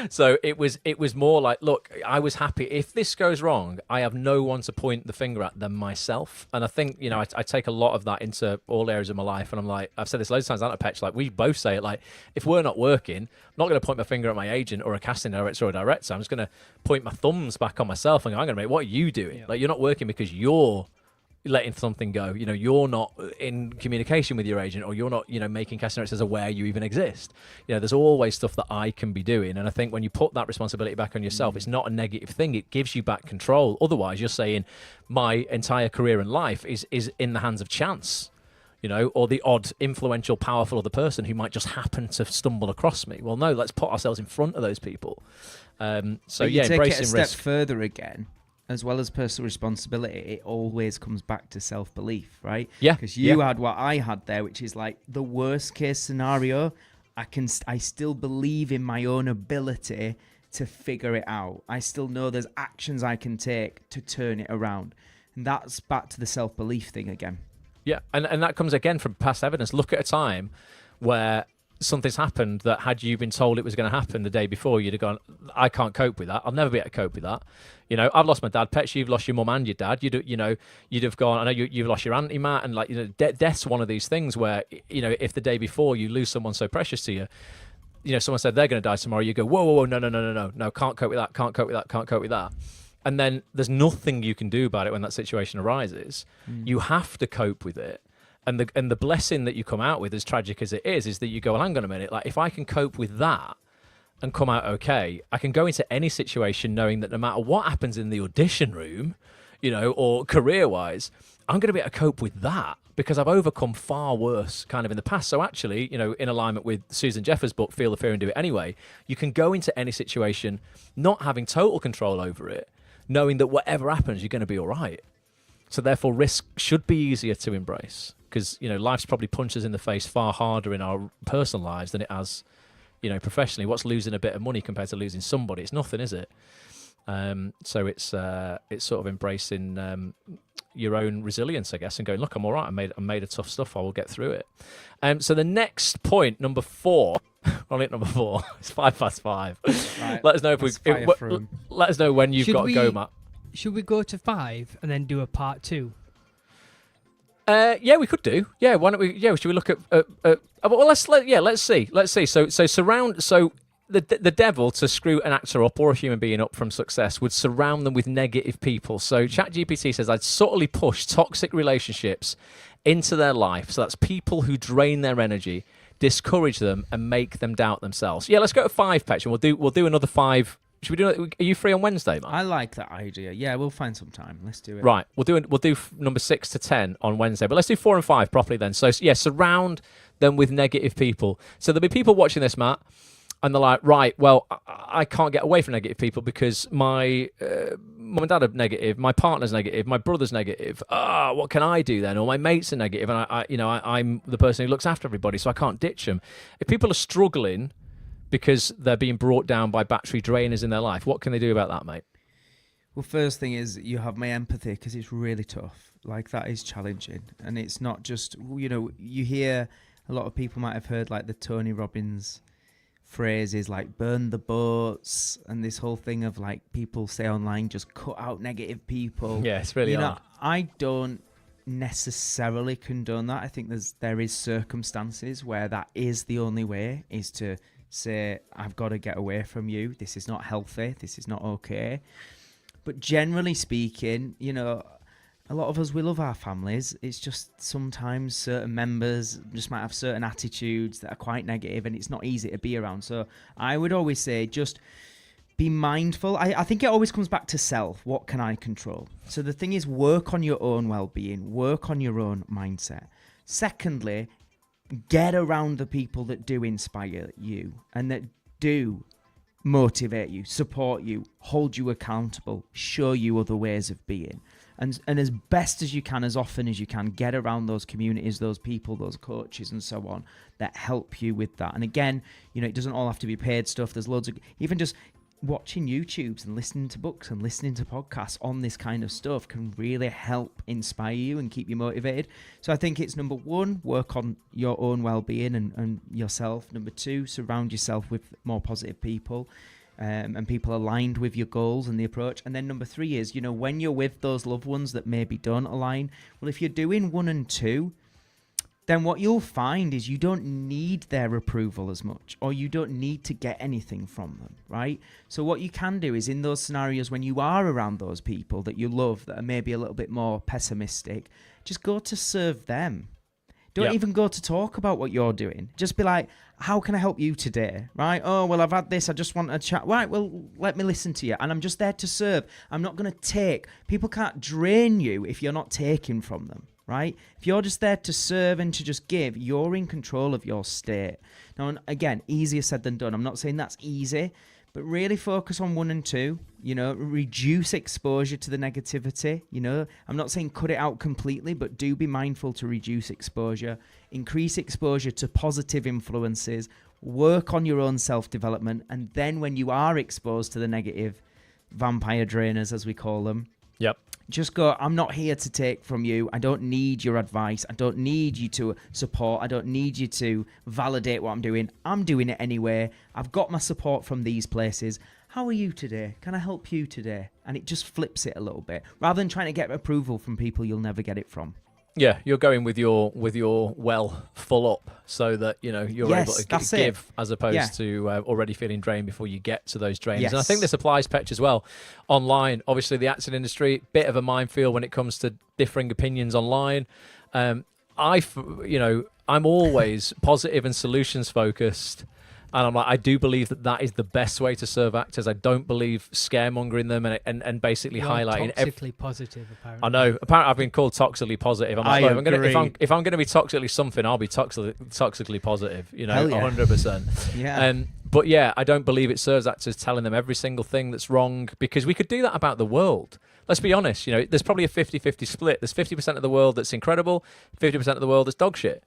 So it was more like, look, I was happy. If this goes wrong, I have no one to point the finger at than myself. And I think, I take a lot of that into all areas of my life. And I'm like, I've said this loads of times, aren't I, Petch? Like, we both say it, like, if we're not working, I'm not going to point my finger at my agent or a casting director or a director. I'm just going to point my thumbs back on myself and go, I'm going to make, what are you doing? Yeah. Like, you're not working because you're letting something go. You're not in communication with your agent, or you're not, making casting directors aware you even exist. There's always stuff that I can be doing. And I think when you put that responsibility back on yourself, it's not a negative thing. It gives you back control. Otherwise, you're saying my entire career and life is in the hands of chance, or the odd influential, powerful other person who might just happen to stumble across me. Well, no, let's put ourselves in front of those people. Take it a step further again. As well as personal responsibility, it always comes back to self-belief, right? Yeah. Because you had what I had there, which is like the worst case scenario. I still believe in my own ability to figure it out. I still know there's actions I can take to turn it around. And that's back to the self-belief thing again. Yeah. And that comes again from past evidence. Look at a time where something's happened that had you been told it was going to happen the day before, you'd have gone, I can't cope with that. I'll never be able to cope with that. I've lost my dad. Petch, you've lost your mum and your dad. You'd have gone, I know you've lost your auntie, Matt, and death's one of these things where, if the day before you lose someone so precious to you, someone said they're going to die tomorrow, you go, whoa, no, can't cope with that. And then there's nothing you can do about it when that situation arises. You have to cope with it. And the blessing that you come out with, as tragic as it is that you go, well, hang on a minute, like if I can cope with that and come out okay, I can go into any situation knowing that no matter what happens in the audition room, or career-wise, I'm going to be able to cope with that because I've overcome far worse kind of in the past. So actually, in alignment with Susan Jeffers' book, Feel the Fear and Do It Anyway, you can go into any situation not having total control over it, knowing that whatever happens, you're going to be all right. So therefore, risk should be easier to embrace because, life's probably punched us in the face far harder in our personal lives than it has, professionally, what's losing a bit of money compared to losing somebody? It's nothing, is it? So it's sort of embracing your own resilience, I guess, and going, look, I'm all right. I made a tough stuff. I will get through it. So the next point, number 4, on it, number 4. It's 5:05. Right. Let us know let us know when you've Should got to go, Matt. Should we go to 5 and then do a part 2? Yeah, we could do. Yeah, why don't we? Yeah, should we look at? Well, let's see. So surround. So the devil, to screw an actor up or a human being up from success, would surround them with negative people. So ChatGPT says I'd subtly push toxic relationships into their life. So that's people who drain their energy, discourage them, and make them doubt themselves. Yeah, let's go to 5, Petch, and we'll do another 5. Should we do it? Are you free on Wednesday, Matt? I like that idea. Yeah, we'll find some time. Let's do it. Right, we'll do number 6 to 10 on Wednesday, but let's do 4 and 5 properly then. So yeah, surround them with negative people. So there'll be people watching this, Matt, and they're like, right, well, I can't get away from negative people because my mum and dad are negative, my partner's negative, my brother's negative. What can I do then? Or my mates are negative, and I'm the person who looks after everybody, so I can't ditch them. If people are struggling because they're being brought down by battery drainers in their life, what can they do about that, mate? Well, first thing is you have my empathy, because it's really tough. Like, that is challenging. And it's not just, you hear a lot of people might have heard like the Tony Robbins phrases like burn the boats, and this whole thing of like people say online, just cut out negative people. Yeah, it's really hard. I don't necessarily condone that. I think there is circumstances where that is the only way, is to say, I've got to get away from you. This is not healthy. This is not okay. But generally speaking, a lot of us, we love our families. It's just sometimes certain members just might have certain attitudes that are quite negative, and it's not easy to be around. So I would always say, just be mindful. I think it always comes back to self. What can I control? So the thing is, work on your own well-being, work on your own mindset. Secondly, get around the people that do inspire you and that do motivate you, support you, hold you accountable, show you other ways of being. And as best as you can, as often as you can, get around those communities, those people, those coaches and so on that help you with that. And again, it doesn't all have to be paid stuff. There's loads of, even just watching YouTubes and listening to books and listening to podcasts on this kind of stuff can really help inspire you and keep you motivated. So I think it's number 1, work on your own well-being and yourself. Number 2, surround yourself with more positive people and people aligned with your goals and the approach. And then number 3 is, when you're with those loved ones that maybe don't align, well, if you're doing 1 and 2, then what you'll find is you don't need their approval as much, or you don't need to get anything from them, right? So what you can do is, in those scenarios when you are around those people that you love that are maybe a little bit more pessimistic, just go to serve them. Don't even go to talk about what you're doing. Just be like, how can I help you today? Right? Oh, well, I've had this. I just want to chat. Right, well, let me listen to you. And I'm just there to serve. I'm not going to take. People can't drain you if you're not taking from them. Right? If you're just there to serve and to just give, you're in control of your state. Now, again, easier said than done. I'm not saying that's easy, but really focus on 1 and 2, reduce exposure to the negativity. I'm not saying cut it out completely, but do be mindful to reduce exposure, increase exposure to positive influences, work on your own self-development. And then when you are exposed to the negative vampire drainers, as we call them, just go, I'm not here to take from you. I don't need your advice. I don't need you to support. I don't need you to validate what I'm doing. I'm doing it anyway. I've got my support from these places. How are you today? Can I help you today? And it just flips it a little bit, rather than trying to get approval from people you'll never get it from. Yeah, you're going with your well full up, so that you're able to give, as opposed to already feeling drained before you get to those drains. Yes. And I think this applies, Petch, as well online. Obviously, the acting industry, bit of a minefield when it comes to differing opinions online. I'm always positive and solutions focused. And I'm like, I do believe that is the best way to serve actors. I don't believe scaremongering them and basically You're highlighting. Toxically positive, apparently. I know. Apparently, I've been called toxically positive. I'm like, if I'm going to be toxically something, I'll be toxically positive. 100%. Yeah. But yeah, I don't believe it serves actors telling them every single thing that's wrong, because we could do that about the world. Let's be honest. There's probably a 50-50 split. There's 50% of the world that's incredible, 50% of the world that's dog shit.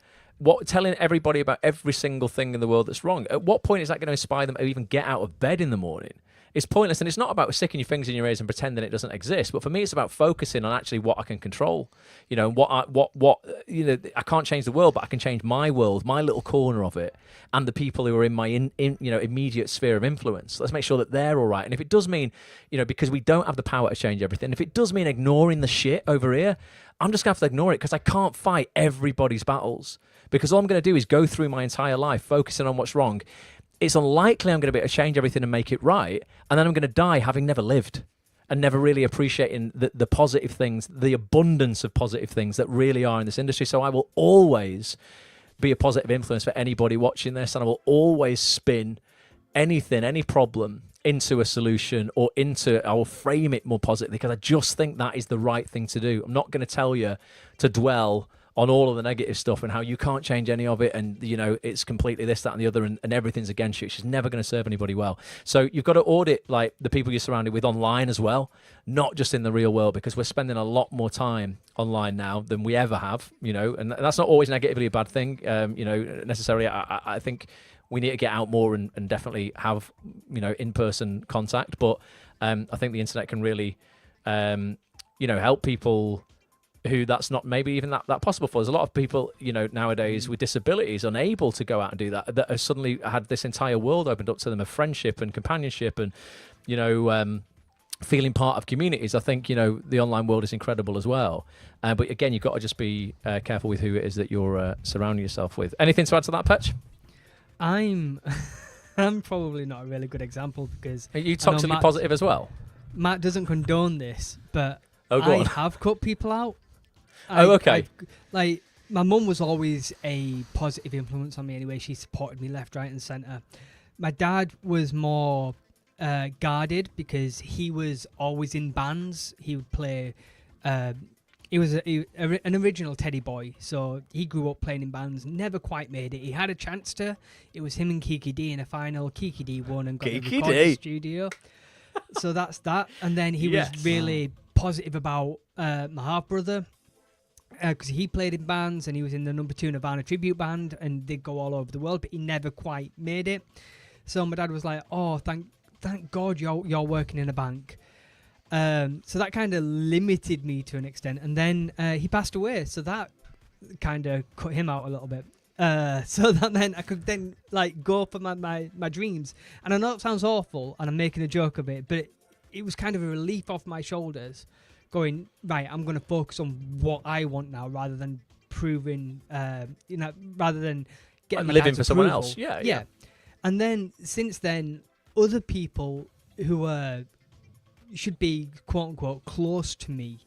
telling everybody about every single thing in the world that's wrong. At what point is that going to inspire them to even get out of bed in the morning? It's pointless, and it's not about sticking your fingers in your ears and pretending it doesn't exist. But for me, it's about focusing on actually what I can control. You know, I can't change the world, but I can change my world, my little corner of it, and the people who are in my immediate sphere of influence. Let's make sure that they're all right. And if it does mean, because we don't have the power to change everything, if it does mean ignoring the shit over here, I'm just going to have to ignore it, because I can't fight everybody's battles. Because all I'm going to do is go through my entire life focusing on what's wrong. It's unlikely I'm going to be able to change everything and make it right, and then I'm going to die having never lived and never really appreciating the positive things, the abundance of positive things that really are in this industry. So I will always be a positive influence for anybody watching this, and I will always spin anything, any problem into a solution, or I will frame it more positively, because I just think that is the right thing to do. I'm not going to tell you to dwell on all of the negative stuff and how you can't change any of it, and it's completely this, that, and the other, and everything's against you. It's just never going to serve anybody well. So you've got to audit like the people you're surrounded with online as well, not just in the real world, because we're spending a lot more time online now than we ever have. And that's not always negatively a bad thing. Necessarily. I think we need to get out more and definitely have in-person contact. But I think the internet can really help people who that's not maybe even that possible for. There's a lot of people, nowadays with disabilities unable to go out and do that have suddenly had this entire world opened up to them of friendship and companionship and, feeling part of communities. I think, the online world is incredible as well. But again, you've got to just be careful with who it is that you're surrounding yourself with. Anything to add to that, Petch? I'm probably not a really good example, because Are you toxically positive as well? Matt doesn't condone this, but go on. have cut people out. Okay. Like, my mum was always a positive influence on me anyway. She supported me left, right, and centre. My dad was more guarded, because he was always in bands. He would play. He was an original teddy boy, so he grew up playing in bands. Never quite made it. He had a chance to. It was him and Kiki D in a final. Kiki D won and got the recording studio. So that's that. And then he was really positive about my half brother, because he played in bands and he was in the number 2 Nirvana tribute band, and they'd go all over the world, but he never quite made it. So my dad was like, "Oh, thank God you're working in a bank." So that kind of limited me to an extent, and then he passed away, so that kind of cut him out a little bit. So that meant I could then go for my dreams. And I know it sounds awful, and I'm making a joke of it, but it was kind of a relief off my shoulders. Going, right, I'm going to focus on what I want now, rather than proving, rather than getting living for someone approval. else. Yeah. And then since then, other people who should be quote unquote close to me,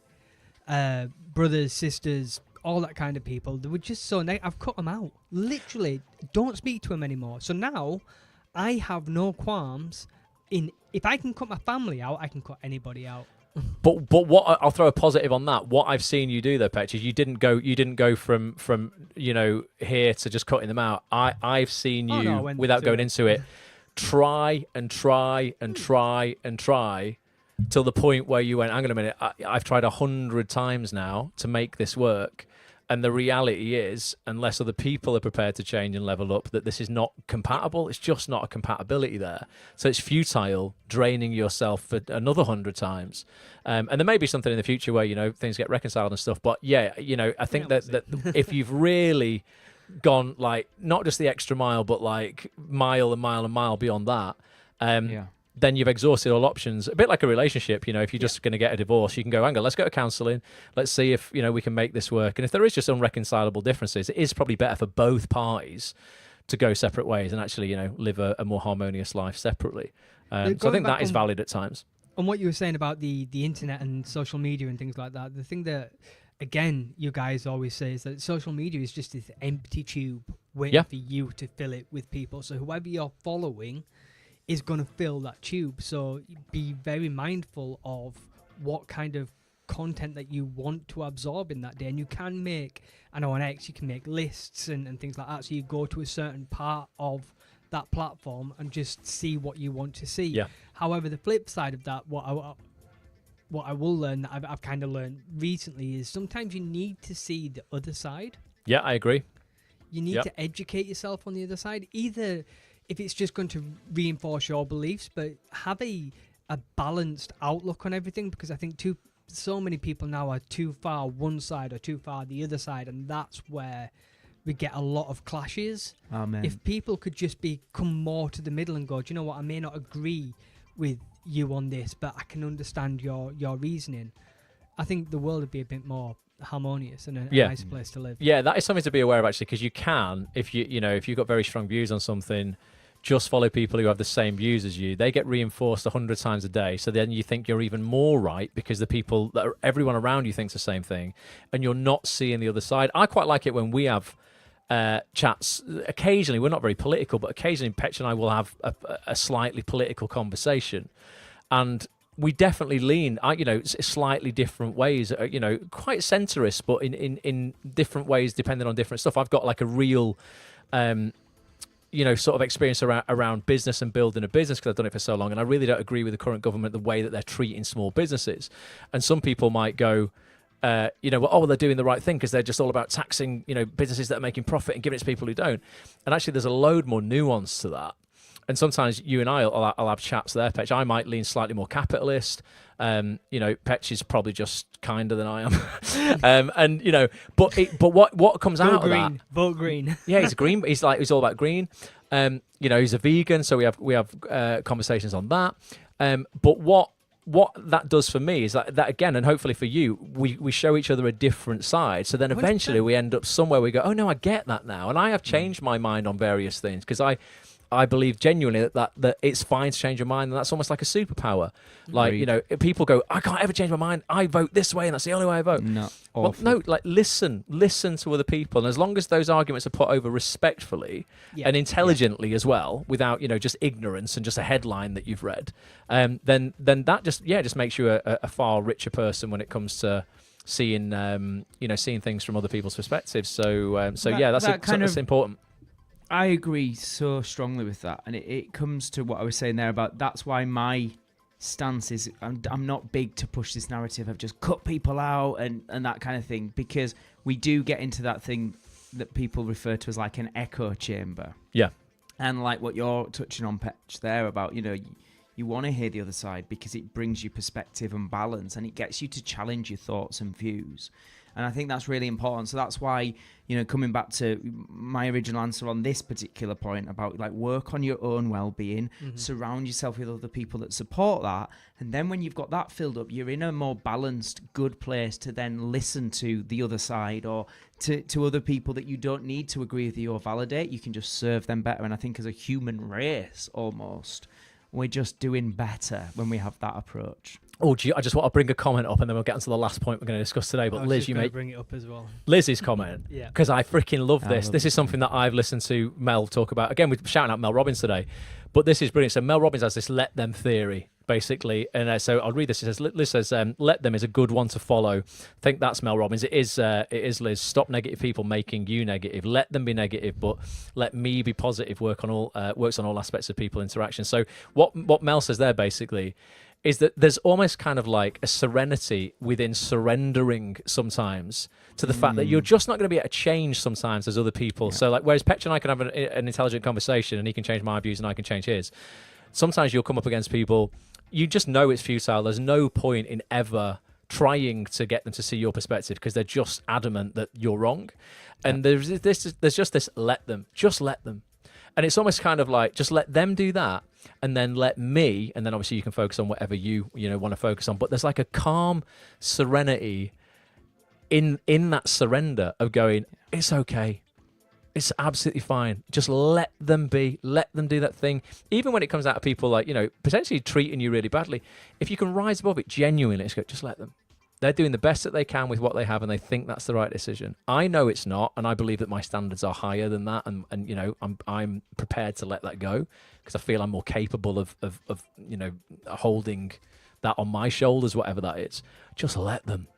brothers, sisters, all that kind of people, they were just so I've cut them out. Literally, don't speak to them anymore. So now I have no qualms in, if I can cut my family out, I can cut anybody out. But what I'll throw a positive on that. What I've seen you do though, Petch, is you didn't go from here to just cutting them out. I've seen you without going into it, try and try and try and try till the point where you went, hang on a minute, I've tried 100 times now to make this work. And the reality is, unless other people are prepared to change and level up, that this is not compatible. It's just not a compatibility there. So it's futile draining yourself for another 100 times. And there may be something in the future where, things get reconciled and stuff. But yeah, I think that if you've really gone not just the extra mile, but mile and mile and mile beyond that, then you've exhausted all options. A bit like a relationship, if you're just going to get a divorce, you can go, hang on, let's go to counselling. Let's see if, we can make this work. And if there is just unreconcilable differences, it is probably better for both parties to go separate ways and actually, live a more harmonious life separately. So I think that is valid at times. And what you were saying about the internet and social media and things like that, the thing that, again, you guys always say is that social media is just this empty tube waiting for you to fill it with people. So whoever you're following is going to fill that tube. So be very mindful of what kind of content that you want to absorb in that day. And you can make, I know on X, you can make lists and things like that. So you go to a certain part of that platform and just see what you want to see. Yeah. However, the flip side of that, what I will learn, that I've kind of learned recently, is sometimes you need to see the other side. Yeah, I agree. You need Yep. to educate yourself on the other side. Either if it's just going to reinforce your beliefs, but have a balanced outlook on everything, because I think so many people now are too far one side or too far the other side, and that's where we get a lot of clashes. Amen. If people could just come more to the middle and go, do you know what, I may not agree with you on this, but I can understand your reasoning, I think the world would be a bit more harmonious and a nice place to live. Yeah, that is something to be aware of, actually, because you can, if you've got very strong views on something, just follow people who have the same views as you. They get reinforced 100 times a day, so then you think you're even more right because the people everyone around you thinks the same thing, and you're not seeing the other side. I quite like it when we have chats. Occasionally, we're not very political, but occasionally Petch and I will have a slightly political conversation, and we definitely lean, slightly different ways, quite centrist, but in different ways depending on different stuff. I've got like a real sort of experience around business and building a business because I've done it for so long, and I really don't agree with the current government, the way that they're treating small businesses. And some people might go, they're doing the right thing because they're just all about taxing, businesses that are making profit and giving it to people who don't. And actually, there's a load more nuance to that. And sometimes you and I'll have chats there, Petch. I might lean slightly more capitalist. Petch is probably just kinder than I am. But what comes out of that? Vote green. Yeah, he's green. He's all about green. He's a vegan, so we have conversations on that. But what that does for me is that again, and hopefully for you, we show each other a different side. So then eventually 100%. we end up somewhere we go, oh no, I get that now, and I have changed my mind on various things because I believe genuinely that it's fine to change your mind, and that's almost like a superpower. Like, people go, I can't ever change my mind. I vote this way, and that's the only way I vote. No, well, no, like listen to other people, and as long as those arguments are put over respectfully and intelligently as well, without just ignorance and just a headline that you've read, then that just makes you a far richer person when it comes to seeing seeing things from other people's perspectives. So that's important. I agree so strongly with that, and it comes to what I was saying there about that's why my stance is I'm not big to push this narrative of just cut people out and that kind of thing, because we do get into that thing that people refer to as like an echo chamber. Yeah. And like what you're touching on, Petch, there about, you want to hear the other side because it brings you perspective and balance, and it gets you to challenge your thoughts and views. And I think that's really important. So that's why, coming back to my original answer on this particular point about like work on your own well-being, surround yourself with other people that support that. And then when you've got that filled up, you're in a more balanced, good place to then listen to the other side or to other people that you don't need to agree with you or validate. You can just serve them better. And I think as a human race, almost, we're just doing better when we have that approach. Oh, I just want to bring a comment up, and then we'll get onto the last point we're going to discuss today. But Liz, bring it up as well. Liz's comment, because I freaking love this. This is something that I've listened to Mel talk about. Again, we're shouting out Mel Robbins today, but this is brilliant. So Mel Robbins has this "let them" theory, basically, and so I'll read this. It says, Liz says, "Let them" is a good one to follow. I think that's Mel Robbins. It is Liz. Stop negative people making you negative. Let them be negative, but let me be positive. Works on all aspects of people interaction. So what Mel says there basically is that there's almost kind of like a serenity within surrendering sometimes to the fact that you're just not going to be able to change sometimes as other people. Yeah. So like, whereas Petch and I can have an intelligent conversation and he can change my views and I can change his, sometimes you'll come up against people, you just know it's futile. There's no point in ever trying to get them to see your perspective because they're just adamant that you're wrong. And there's just this, just let them. And it's almost kind of like, just let them do that, and then let me, and then obviously you can focus on whatever you want to focus on. But there's like a calm serenity in that surrender of going, it's okay. It's absolutely fine. Just let them be. Let them do that thing. Even when it comes out of people like, potentially treating you really badly, if you can rise above it genuinely, just let them. They're doing the best that they can with what they have, and they think that's the right decision. I know it's not, and I believe that my standards are higher than that, and I'm prepared to let that go because I feel I'm more capable of holding that on my shoulders, whatever that is. Just let them,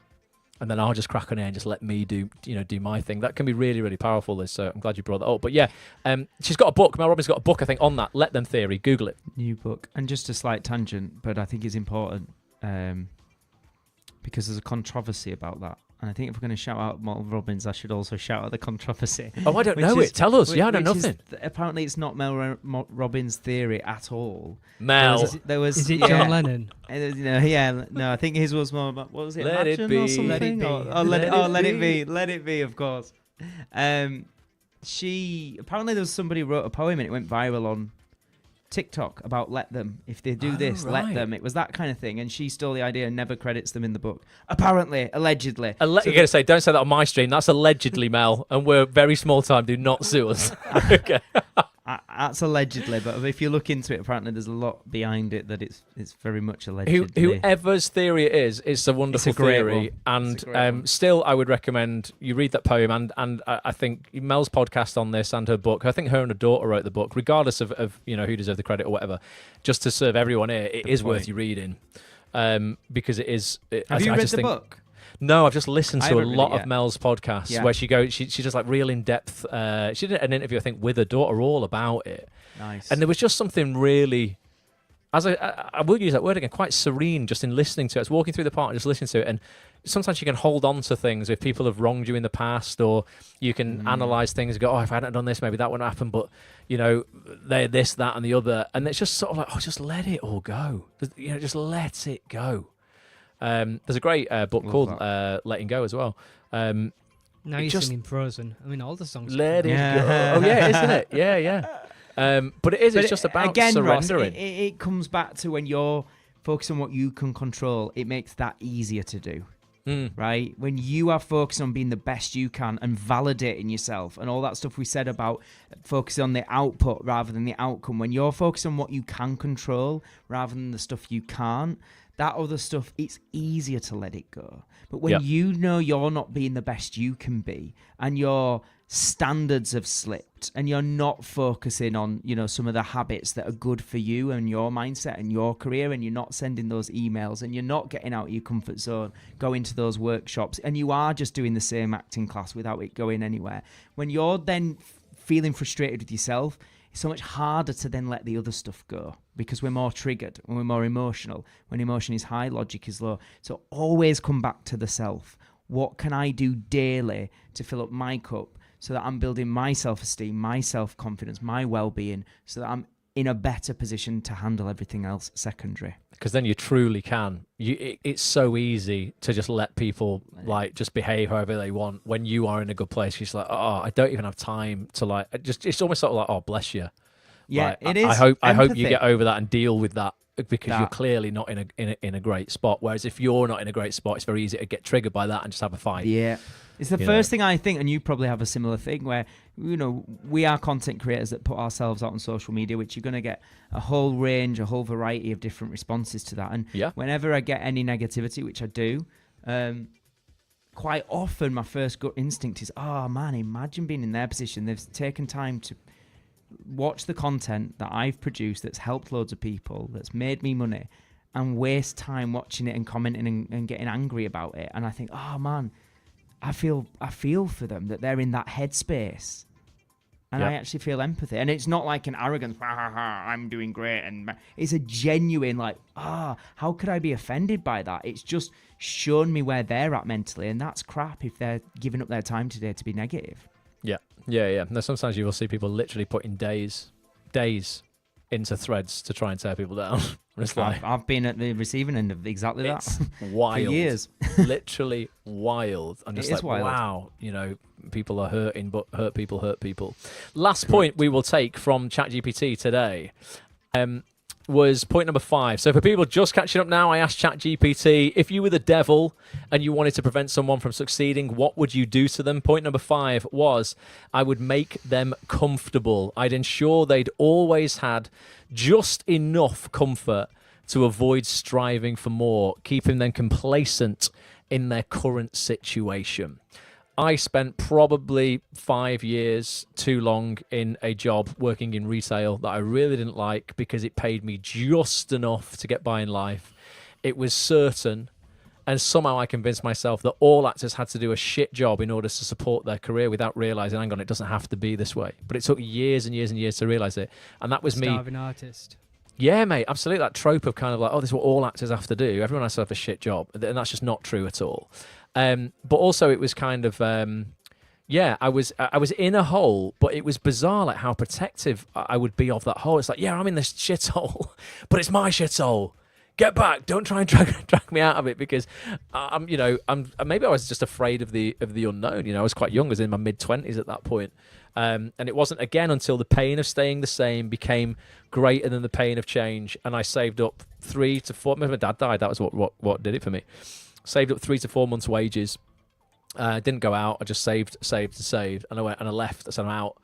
and then I'll just crack on here and just let me do my thing. That can be really, really powerful, Liz. So I'm glad you brought that up. But yeah, she's got a book. Mel Robbins got a book, I think, on that let them theory. Google it. New book, and just a slight tangent, but I think it's important. because there's a controversy about that. And I think if we're going to shout out Mel Robbins, I should also shout out the controversy. Oh, I don't know it. Tell us. Yeah, I know nothing. Apparently, it's not Mel Robbins' theory at all. Mel. Is it John Lennon? No, I think his was more about, what was it? Let it Imagine be. or something? Let it be. Let it be. Let it be, of course. Apparently there was somebody who wrote a poem and it went viral on TikTok about let them. If they do this, let them. It was that kind of thing. And she stole the idea and never credits them in the book. Apparently, allegedly. You're going to say, don't say that on my stream. That's allegedly, Mel. And we're very small time. Do not sue us. Okay. That's allegedly. But if you look into it, apparently there's a lot behind it that it's very much allegedly. Whoever's theory it is, it's a wonderful theory. And still, I would recommend you read that poem. And I think Mel's podcast on this and her book, I think her and her daughter wrote the book, regardless of who deserved the credit or whatever, just to serve everyone here, it is worth you reading. Because it is... Have you read the book? No, I've just listened to a lot of Mel's podcasts where she does like real in-depth... she did an interview, I think, with her daughter all about it. Nice. And there was just something really... I will use that word again, quite serene just in listening to it. I was walking through the park and just listening to it. And sometimes you can hold on to things if people have wronged you in the past, or you can analyse things and go, oh, if I hadn't done this, maybe that wouldn't happen. But, they're this, that and the other. And it's just sort of like, just let it all go. Just let it go. There's a great book called Letting Go as well. Now you're singing Frozen. I mean, all the songs. Let it go. Oh, yeah, isn't it? Yeah. But it is. It's just about surrendering. Ross, it comes back to when you're focused on what you can control, it makes that easier to do. Right? When you are focused on being the best you can and validating yourself and all that stuff we said about focusing on the output rather than the outcome, when you're focused on what you can control rather than the stuff you can't, that other stuff, it's easier to let it go. But when you know you're not being the best you can be and your standards have slipped and you're not focusing on, some of the habits that are good for you and your mindset and your career, and you're not sending those emails and you're not getting out of your comfort zone, going to those workshops, and you are just doing the same acting class without it going anywhere. When you're then feeling frustrated with yourself, it's so much harder to then let the other stuff go because we're more triggered and we're more emotional. When emotion is high, logic is low. So always come back to the self. What can I do daily to fill up my cup so that I'm building my self-esteem, my self-confidence, my well-being, so that I'm in a better position to handle everything else secondary? Because then you truly can. It's so easy to just let people just behave however they want when you are in a good place. You're just like, oh, I don't even have time to it's almost sort of like, oh, bless you. Yeah, it is. I hope you get over that and deal with that, because you're clearly not in a great spot. Whereas if you're not in a great spot, it's very easy to get triggered by that and just have a fight. Yeah. It's the first thing I think, and you probably have a similar thing where, we are content creators that put ourselves out on social media, which you're going to get a whole range, a whole variety of different responses to that. And whenever I get any negativity, which I do, quite often my first gut instinct is, oh man, imagine being in their position. They've taken time to watch the content that I've produced that's helped loads of people, that's made me money, and waste time watching it and commenting and getting angry about it. And I think, oh man, I feel for them that they're in that headspace, and I actually feel empathy. And it's not like an arrogance, I'm doing great, and it's a genuine how could I be offended by that? It's just shown me where they're at mentally, and that's crap if they're giving up their time today to be negative. Yeah. No, sometimes you will see people literally putting days into threads to try and tear people down. I've been at the receiving end of exactly that wild. For years. Literally wild. I'm just wild. Wow, people are hurting, but hurt people. Last point we will take from ChatGPT today was point number 5. So for people just catching up now, I asked ChatGPT, if you were the devil and you wanted to prevent someone from succeeding, what would you do to them? Point number 5 was, I would make them comfortable. I'd ensure they'd always had just enough comfort to avoid striving for more, keeping them complacent in their current situation. I spent probably 5 years too long in a job working in retail that I really didn't like because it paid me just enough to get by in life. It was certain, and somehow I convinced myself that all actors had to do a shit job in order to support their career without realising, hang on, it doesn't have to be this way. But it took years and years and years to realise it. And that was me. Starving artist. Yeah, mate, absolutely. That trope of kind of like, oh, this is what all actors have to do. Everyone has to have a shit job, and that's just not true at all. But also, it was kind of, I was in a hole, but it was bizarre, like how protective I would be of that hole. It's like, yeah, I'm in this shithole, but it's my shithole. Get back! Don't try and drag me out of it, because maybe I was just afraid of the unknown. You know, I was quite young. I was in my mid-20s at that point. And it wasn't again until the pain of staying the same became greater than the pain of change, and I saved up 3 to 4. My dad died. That was what did it for me. Saved up 3 to 4 months' wages. Didn't go out. I just saved, and I went and I left. I said I'm out,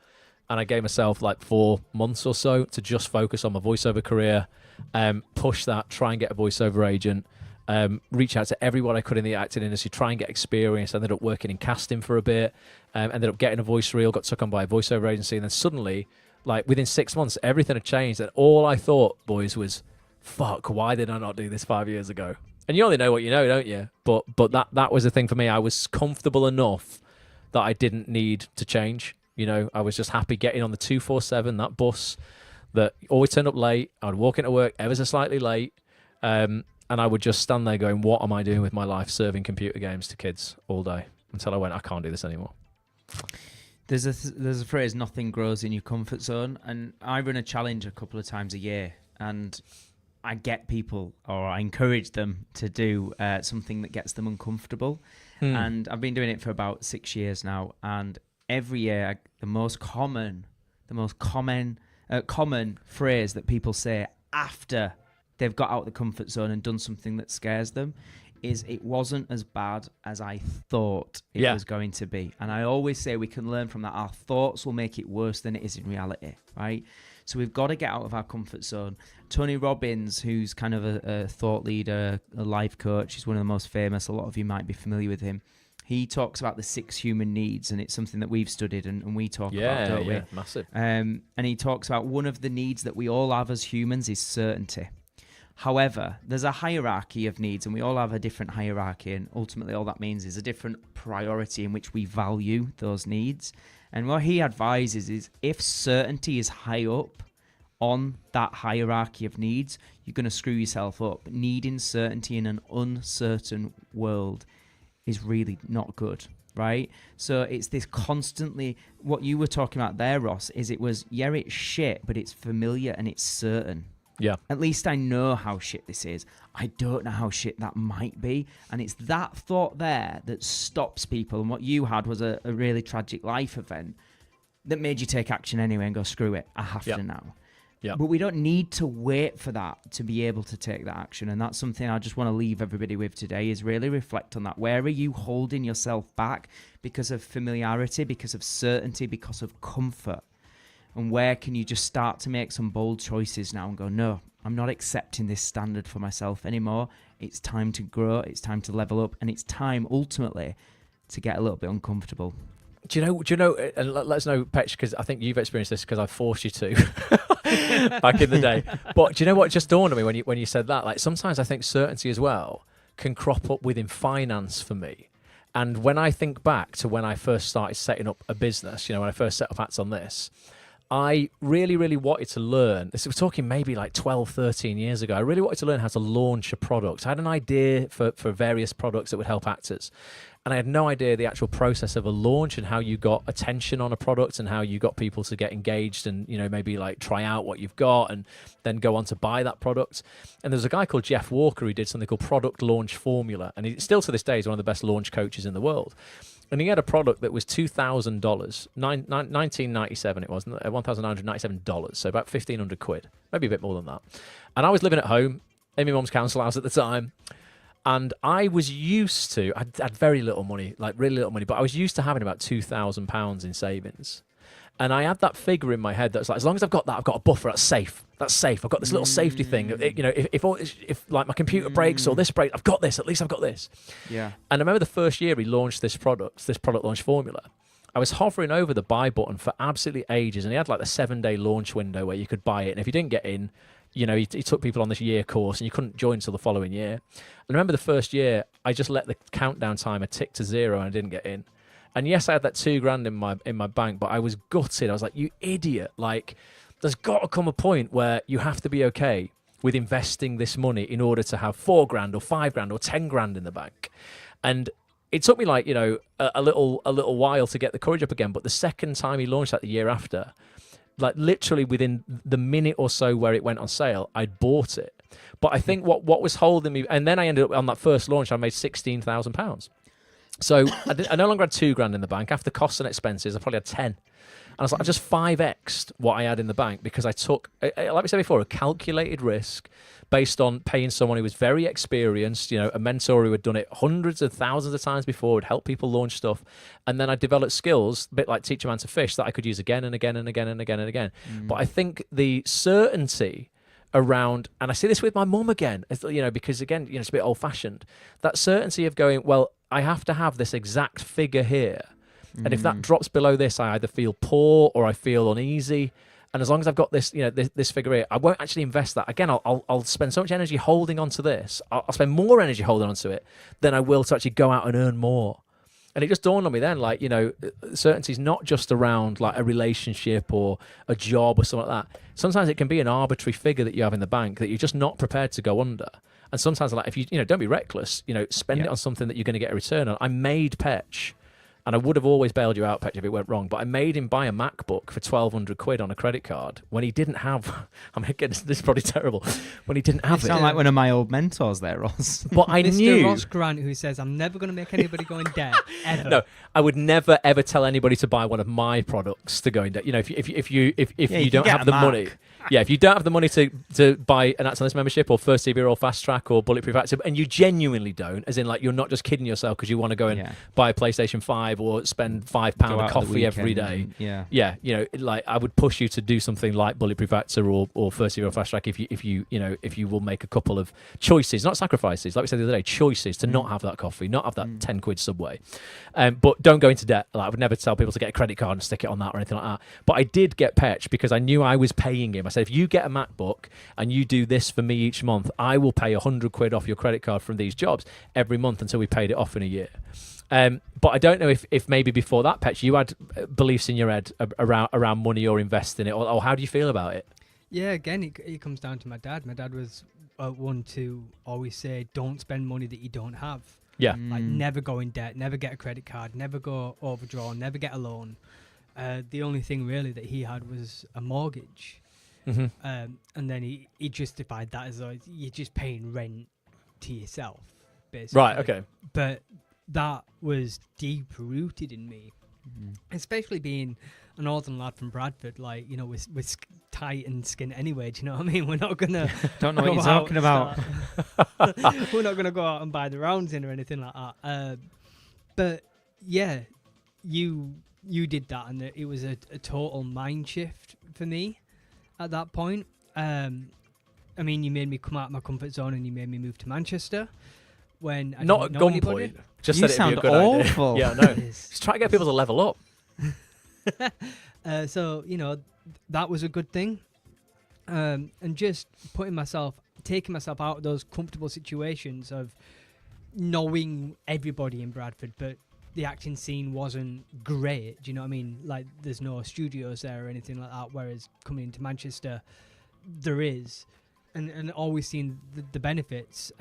and I gave myself like 4 months or so to just focus on my voiceover career, push that, try and get a voiceover agent. Reach out to everyone I could in the acting industry, try and get experience. I ended up working in casting for a bit, ended up getting a voice reel, got took on by a voiceover agency, and then suddenly, like within 6 months, everything had changed. And all I thought, boys, was, fuck, why did I not do this 5 years ago? And you only know what you know, don't you? But that was the thing for me. I was comfortable enough that I didn't need to change. You know, I was just happy getting on the 247, that bus that always turned up late. I would walk into work ever so slightly late. And I would just stand there going, what am I doing with my life, serving computer games to kids all day, until I went, I can't do this anymore. There's a phrase, nothing grows in your comfort zone. And I run a challenge a couple of times a year, and I get people, or I encourage them to do something that gets them uncomfortable. And I've been doing it for about 6 years now. And every year, the most common phrase that people say after they've got out of the comfort zone and done something that scares them is, it wasn't as bad as I thought it was going to be. And I always say we can learn from that. Our thoughts will make it worse than it is in reality, right? So we've got to get out of our comfort zone. Tony Robbins, who's kind of a thought leader, a life coach, he's one of the most famous. A lot of you might be familiar with him. He talks about the 6 human needs, and it's something that we've studied and we talk about, don't we? Yeah, massive. And he talks about one of the needs that we all have as humans is certainty. However, there's a hierarchy of needs, and we all have a different hierarchy, and ultimately all that means is a different priority in which we value those needs. And what he advises is, if certainty is high up on that hierarchy of needs, you're going to screw yourself up. Needing certainty in an uncertain world is really not good, right? So it's this constantly, what you were talking about there, Ross, is it's shit, but it's familiar and it's certain. Yeah. At least I know how shit this is. I don't know how shit that might be. And it's that thought there that stops people. And what you had was a really tragic life event that made you take action anyway and go, screw it, I have to now. Yeah. But we don't need to wait for that to be able to take that action. And that's something I just want to leave everybody with today, is really reflect on that. Where are you holding yourself back because of familiarity, because of certainty, because of comfort? And where can you just start to make some bold choices now and go, no, I'm not accepting this standard for myself anymore. It's time to grow. It's time to level up. And it's time, ultimately, to get a little bit uncomfortable. Do you know, and let us know, Petch, because I think you've experienced this because I forced you to back in the day. But do you know what just dawned on me when you said that? Like, sometimes I think certainty as well can crop up within finance for me. And when I think back to when I first started setting up a business, when I first set up Act On This, I really, really wanted to learn. We're talking maybe like 12, 13 years ago. I really wanted to learn how to launch a product. I had an idea for various products that would help actors. And I had no idea the actual process of a launch and how you got attention on a product and how you got people to get engaged and, maybe like try out what you've got and then go on to buy that product. And there's a guy called Jeff Walker who did something called Product Launch Formula. And he still to this day is one of the best launch coaches in the world. And he had a product that was $2,000, 1997 it was, $1,997, so about 1,500 quid, maybe a bit more than that. And I was living at home in my mum's council house at the time, and I was used to, I had very little money, like really little money, but I was used to having about £2,000 in savings. And I had that figure in my head that's like, as long as I've got that, I've got a buffer. That's safe. That's safe. I've got this little safety thing. If like my computer breaks or this breaks, I've got this. At least I've got this. Yeah. And I remember the first year he launched this product launch formula. I was hovering over the buy button for absolutely ages, and he had like the 7-day launch window where you could buy it. And if you didn't get in, he took people on this year course, and you couldn't join until the following year. And I remember the first year, I just let the countdown timer tick to 0, and I didn't get in. And yes, I had that $2,000 in my bank, but I was gutted. I was like, you idiot. Like, there's got to come a point where you have to be okay with investing this money in order to have $4,000 or $5,000 or $10,000 in the bank. And it took me like, a little while to get the courage up again. But the second time he launched that the year after, like literally within the minute or so where it went on sale, I'd bought it. But I think what was holding me, and then I ended up on that first launch, I made £16,000. So I no longer had $2,000 in the bank. After costs and expenses, I probably had 10. And I was like, I just 5x'd what I had in the bank because I took, like we said before, a calculated risk based on paying someone who was very experienced, a mentor who had done it hundreds of thousands of times before, would help people launch stuff. And then I developed skills, a bit like teach a man to fish, that I could use again and again and again and again and again. But I think the certainty around, and I see this with my mum again, because again, it's a bit old fashioned, that certainty of going, well, I have to have this exact figure here. And if that drops below this, I either feel poor or I feel uneasy. And as long as I've got this, this figure here, I won't actually invest that. Again, I'll spend so much energy holding on to this. I'll spend more energy holding on to it than I will to actually go out and earn more. And it just dawned on me then, like, certainty is not just around like a relationship or a job or something like that. Sometimes it can be an arbitrary figure that you have in the bank that you're just not prepared to go under. And sometimes, like, if you don't be reckless, spend it on something that you're going to get a return on. I made Petch. And I would have always bailed you out, Petch, if it went wrong. But I made him buy a MacBook for £1,200 on a credit card when he didn't have. I mean, again, this is probably terrible. When he didn't have it. You sound like one of my old mentors there, Ross. But I knew. Mr. Ross Grant, who says, "I'm never going to make anybody go in debt ever." No, I would never ever tell anybody to buy one of my products to go in debt. If you don't have the money. Yeah, if you don't have the money to buy an Act On This membership or First TV or Fast Track or Bulletproof Actor, and you genuinely don't, as in like you're not just kidding yourself because you want to go and buy a PlayStation 5 or spend £5 a coffee every day. Like I would push you to do something like Bulletproof Actor or First TV or Fast Track if you will make a couple of choices, not sacrifices, like we said the other day, choices to not have that coffee, not have that £10 Subway, but don't go into debt. Like, I would never tell people to get a credit card and stick it on that or anything like that. But I did get Petch because I knew I was paying him. I said, if you get a MacBook and you do this for me each month, I will pay £100 off your credit card from these jobs every month until we paid it off in a year. But I don't know if maybe before that, Petch, you had beliefs in your head around money or investing it, or how do you feel about it? Yeah, again, it comes down to my dad. My dad was one to always say, don't spend money that you don't have. Yeah. Like, never go in debt, never get a credit card, never go overdrawn, never get a loan. The only thing really that he had was a mortgage. Mm-hmm. And then he justified that as though you're just paying rent to yourself, basically. Right, okay. But that was deep rooted in me, especially being a northern lad from Bradford. Like, we're tight and skin anyway. Do you know what I mean? We're not gonna don't know what you're talking about. We're not gonna go out and buy the rounds in or anything like that. But yeah, you did that, and it was a total mind shift for me at that point. I mean, you made me come out of my comfort zone, and you made me move to Manchester. When I not at didn't know gunpoint. anybody. Just You said it'd be a sound good awful. idea. Yeah, no. Just try to get people to level up. So that was a good thing, and just taking myself out of those comfortable situations of knowing everybody in Bradford, but the acting scene wasn't great. Do you know what I mean? Like, there's no studios there or anything like that. Whereas coming into Manchester, there is, and always seeing the benefits.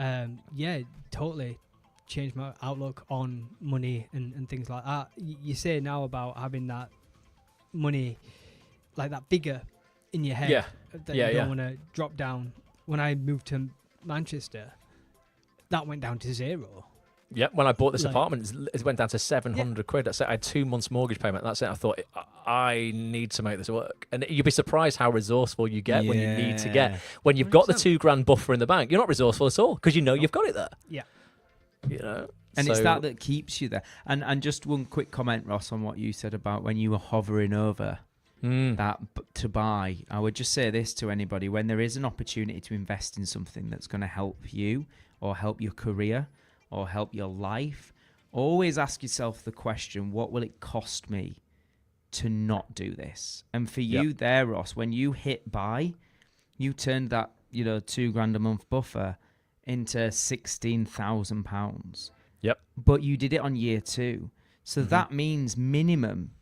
Totally changed my outlook on money and things like that. You say now about having that money, like that figure in your head that you don't want to drop down. When I moved to Manchester, that went down to zero. Yeah, when I bought this apartment, it went down to £700. That's it. I had 2 months mortgage payment. That's it. I thought, I need to make this work. And you'd be surprised how resourceful you get when you need to get. When you've got the £2,000 buffer in the bank, you're not resourceful at all because you've got it there. Yeah. And it's that keeps you there. And just one quick comment, Ross, on what you said about when you were hovering over that to buy. I would just say this to anybody: when there is an opportunity to invest in something that's going to help you or help your career or help your life, always ask yourself the question, what will it cost me to not do this? And for you there, Ross, when you hit buy, you turned that £2,000 a month buffer into £16,000. Yep. But you did it on year 2. So that means minimum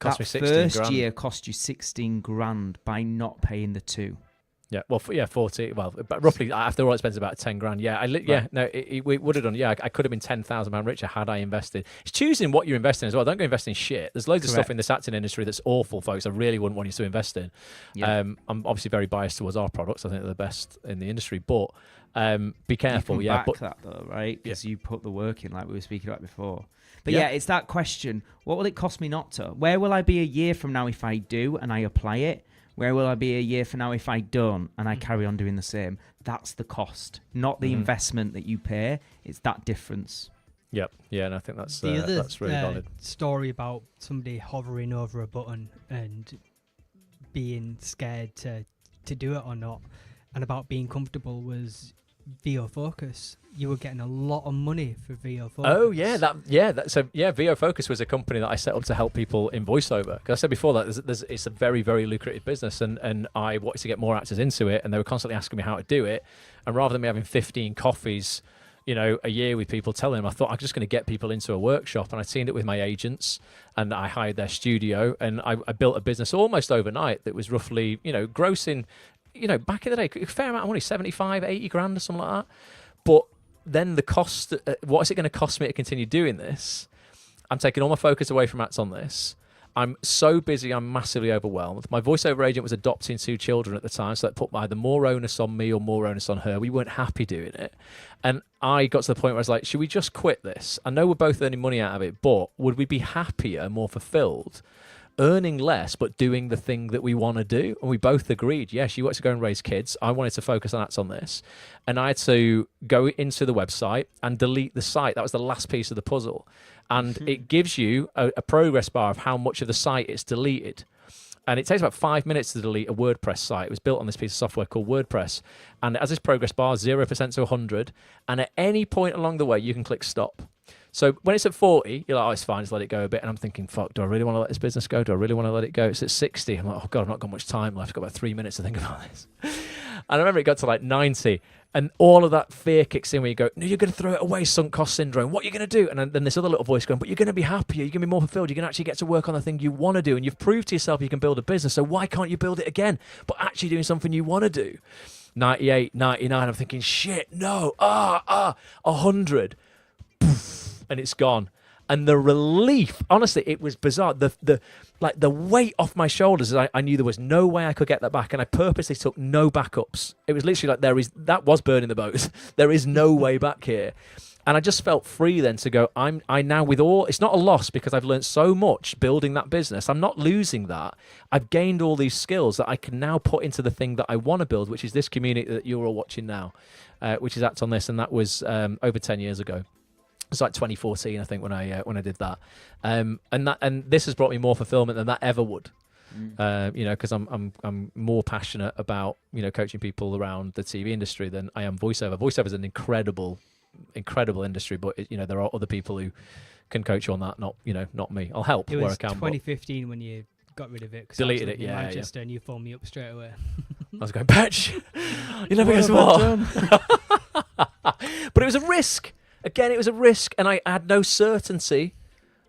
cost me that 16 first grand. year cost you 16 grand by not paying the 2. Yeah, well, 40. Well, but roughly after all expenses, about 10 grand. Yeah, it would have done. Yeah, I could have been £10,000 richer had I invested. It's choosing what you're investing as well. Don't go invest in shit. There's loads of stuff in this acting industry that's awful, folks. I really wouldn't want you to invest in. Yeah. I'm obviously very biased towards our products. I think they're the best in the industry, but be careful. You Yeah, can back that though, right? Because you put the work in, like we were speaking about before. But Yeah. it's that question: what will it cost me not to? Where will I be a year from now if I do and I apply it? Where will I be a year from now if I don't and I carry on doing the same? That's the cost, not the investment that you pay. It's that difference. Yep. Yeah, and I think that's The other that's really valid. story about somebody hovering over a button and being scared to do it or not, and about being comfortable was VO Focus. You were getting a lot of money for VO Focus. Oh yeah, VO Focus was a company that I set up to help people in voiceover. Because I said before that it's a very, very lucrative business, and I wanted to get more actors into it, and they were constantly asking me how to do it. And rather than me having 15 coffees, a year with people telling them, I thought I'm just going to get people into a workshop, and I teamed it with my agents, and I hired their studio, and I built a business almost overnight that was roughly, grossing, back in the day, a fair amount of money, 75, 80 grand or something like that. But then the cost, what is it going to cost me to continue doing this? I'm taking all my focus away from Act On This. I'm so busy, I'm massively overwhelmed. My voiceover agent was adopting 2 children at the time, so that put either more onus on me or more onus on her. We weren't happy doing it. And I got to the point where I was like, should we just quit this? I know we're both earning money out of it, but would we be happier, more fulfilled, earning less but doing the thing that we want to do? And we both agreed, yes, you wanted to go and raise kids. I wanted to focus on Act On This. And I had to go into the website and delete the site. That was the last piece of the puzzle. And it gives you a progress bar of how much of the site it's deleted. And it takes about 5 minutes to delete a WordPress site. It was built on this piece of software called WordPress. And it has this progress bar, 0% to 100. And at any point along the way, you can click stop. So when it's at 40, you're like, oh, it's fine, just let it go a bit. And I'm thinking, fuck, do I really want to let this business go? Do I really want to let it go? It's at 60. I'm like, oh, God, I've not got much time left. I've got about 3 minutes to think about this. And I remember it got to like 90. And all of that fear kicks in where you go, no, you're going to throw it away, sunk cost syndrome. What are you going to do? And then this other little voice going, but you're going to be happier. You're going to be more fulfilled. You're going to actually get to work on the thing you want to do. And you've proved to yourself you can build a business. So why can't you build it again? But actually doing something you want to do. 98, 99. I'm thinking, shit, no. 100. And it's gone. And the relief, honestly, it was bizarre. The weight off my shoulders, I knew there was no way I could get that back, and I purposely took no backups. It was literally like that was burning the boats. There is no way back here. And I just felt free then to go, I now with all, it's not a loss because I've learned so much building that business. I'm not losing that. I've gained all these skills that I can now put into the thing that I want to build, which is this community that you're all watching now, which is Act On This, and that was over 10 years ago. It's like 2014, I think, when I did that, and this has brought me more fulfillment than that ever would, because I'm more passionate about coaching people around the TV industry than I am voiceover. Voiceover is an incredible industry, but there are other people who can coach you on that, not me. I'll help where I can. It was 2015 when you got rid of it. Deleted it, yeah. Manchester, and you phoned me up straight away. I was going, Patch, you never guess what. But it was a risk. Again, it was a risk, and I had no certainty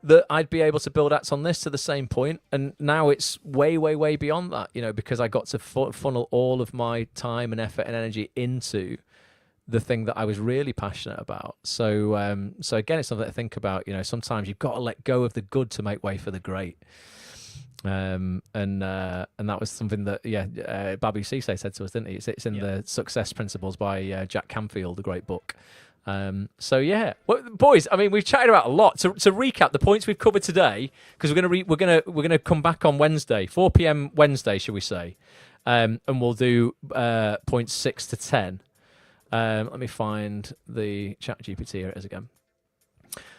that I'd be able to build Act On This to the same point. And now it's way, way, way beyond that, because I got to funnel all of my time and effort and energy into the thing that I was really passionate about. So again, it's something to think about. Sometimes you've got to let go of the good to make way for the great. And that was something that Babu Cisse said to us, didn't he? It's in the Success Principles by Jack Canfield, the great book. Well, boys, I mean, we've chatted about a lot. To recap the points we've covered today, because we're gonna come back on Wednesday, 4 p.m. Wednesday, shall we say? And we'll do points 6 to 10. Let me find the ChatGPT. Here it is again.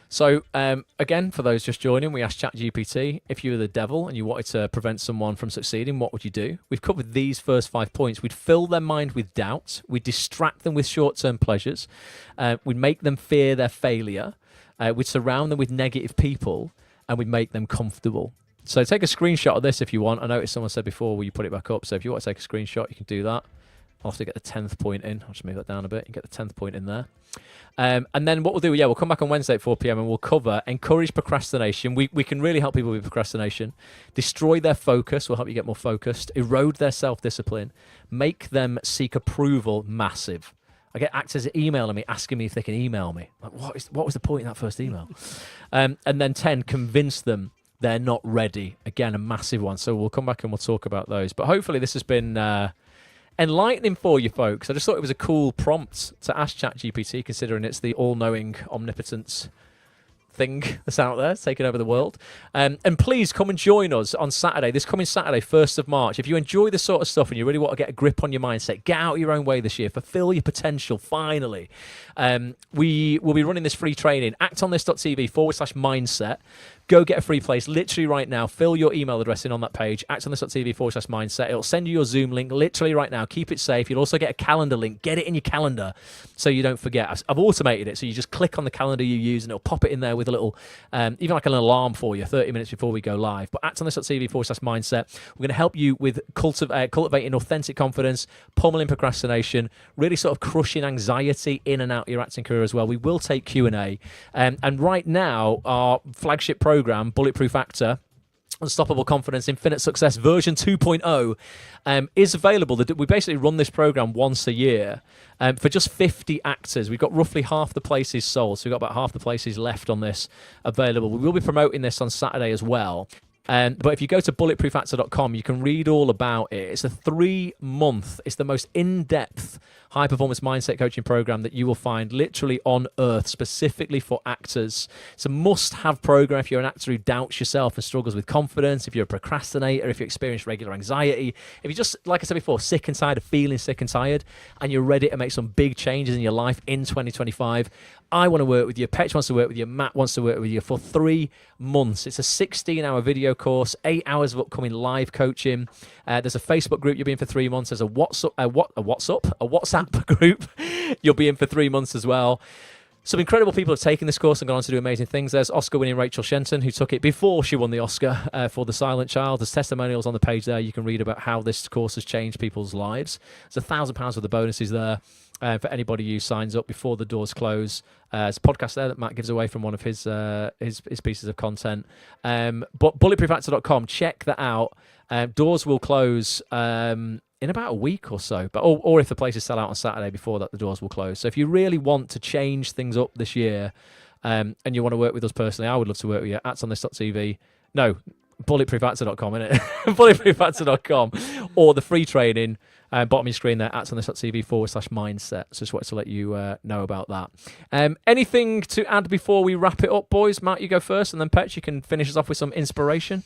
So, again, for those just joining, we asked ChatGPT, if you were the devil and you wanted to prevent someone from succeeding, what would you do? We've covered these first 5 points. We'd fill their mind with doubt. We'd distract them with short-term pleasures. We'd make them fear their failure. We'd surround them with negative people, and we'd make them comfortable. So take a screenshot of this if you want. I noticed someone said before, will you put it back up? So if you want to take a screenshot, you can do that. I'll have to get the 10th point in. I'll just move that down a bit and get the 10th point in there. And then what we'll do, we'll come back on Wednesday at 4 p.m. and we'll cover encourage procrastination. We can really help people with procrastination. Destroy their focus. We'll help you get more focused. Erode their self-discipline. Make them seek approval. Massive. I get actors emailing me, asking me if they can email me. Like, what was the point in that first email? And then 10, convince them they're not ready. Again, a massive one. So we'll come back and we'll talk about those. But hopefully this has been enlightening for you folks. I just thought it was a cool prompt to ask ChatGPT, considering it's the all-knowing omnipotence thing that's out there, taking over the world. And please come and join us on Saturday, this coming Saturday, 1st of March. If you enjoy this sort of stuff and you really want to get a grip on your mindset, get out your own way this year, fulfill your potential, finally. We will be running this free training, actonthis.tv/mindset. Go get a free place literally right now. Fill your email address in on that page, actonthis.tv/mindset. It'll send you your Zoom link literally right now. Keep it safe. You'll also get a calendar link. Get it in your calendar so you don't forget. I've automated it, so you just click on the calendar you use and it'll pop it in there with a little, even like an alarm for you 30 minutes before we go live. But actonthis.tv/mindset. We're going to help you with cultivating authentic confidence, pummeling procrastination, really sort of crushing anxiety in and out your acting career as well. We will take Q&A. And right now, our flagship program, Bulletproof Actor, Unstoppable Confidence, Infinite Success version 2.0 is available. We basically run this program once a year for just 50 actors. We've got roughly half the places sold, so we've got about half the places left on this available. We will be promoting this on Saturday as well. But if you go to bulletproofactor.com, you can read all about it. It's a 3-month, it's the most in-depth high-performance mindset coaching program that you will find literally on earth, specifically for actors. It's a must-have program if you're an actor who doubts yourself and struggles with confidence, if you're a procrastinator, if you experience regular anxiety, if you're just, like I said before, sick and tired of feeling sick and tired, and you're ready to make some big changes in your life in 2025. I want to work with you. Petch wants to work with you. Matt wants to work with you for 3 months. It's a 16-hour video course, 8 hours of upcoming live coaching. There's a Facebook group you'll be in for 3 months. There's a WhatsApp group you'll be in for 3 months as well. Some incredible people have taken this course and gone on to do amazing things. There's Oscar-winning Rachel Shenton, who took it before she won the Oscar for The Silent Child. There's testimonials on the page there. You can read about how this course has changed people's lives. There's £1,000 worth of bonuses there for anybody who signs up before the doors close. There's a podcast there that Matt gives away from one of his pieces of content. But bulletproofactor.com, check that out. Doors will close in about a week or so, or if the places sell out on Saturday before that, the doors will close. So if you really want to change things up this year, and you want to work with us personally, I would love to work with you. actonthis.tv. No, bulletproofactor.com, innit? bulletproofactor.com, or the free training, bottom of your screen there, actonthis.tv/mindset. So just wanted to let you know about that. Anything to add before we wrap it up, boys? Matt, you go first, and then Petch, you can finish us off with some inspiration.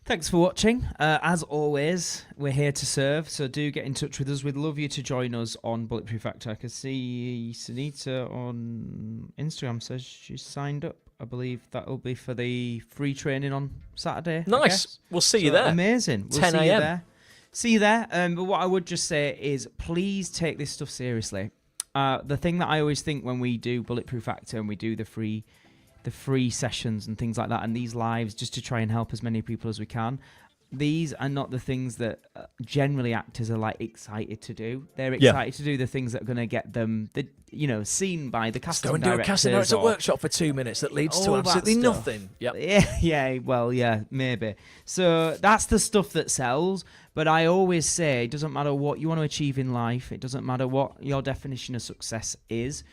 Thanks for watching. As always, we're here to serve, so do get in touch with us. We'd love you to join us on Bulletproof Actor. I can see Sunita on Instagram says she's signed up. I believe that'll be for the free training on Saturday. Nice. We'll see you there. Amazing. We'll 10 see you a.m. there. See you there. But what I would just say is please take this stuff seriously. The thing that I always think when we do Bulletproof Actor and we do the free sessions and things like that, and these lives, just to try and help as many people as we can, these are not the things that generally actors are like excited to do. They're excited to do the things that are going to get them seen by the casting directors. Go and do a casting director workshop for 2 minutes that leads to absolutely nothing. Yep. Maybe. So that's the stuff that sells. But I always say it doesn't matter what you want to achieve in life. It doesn't matter what your definition of success is.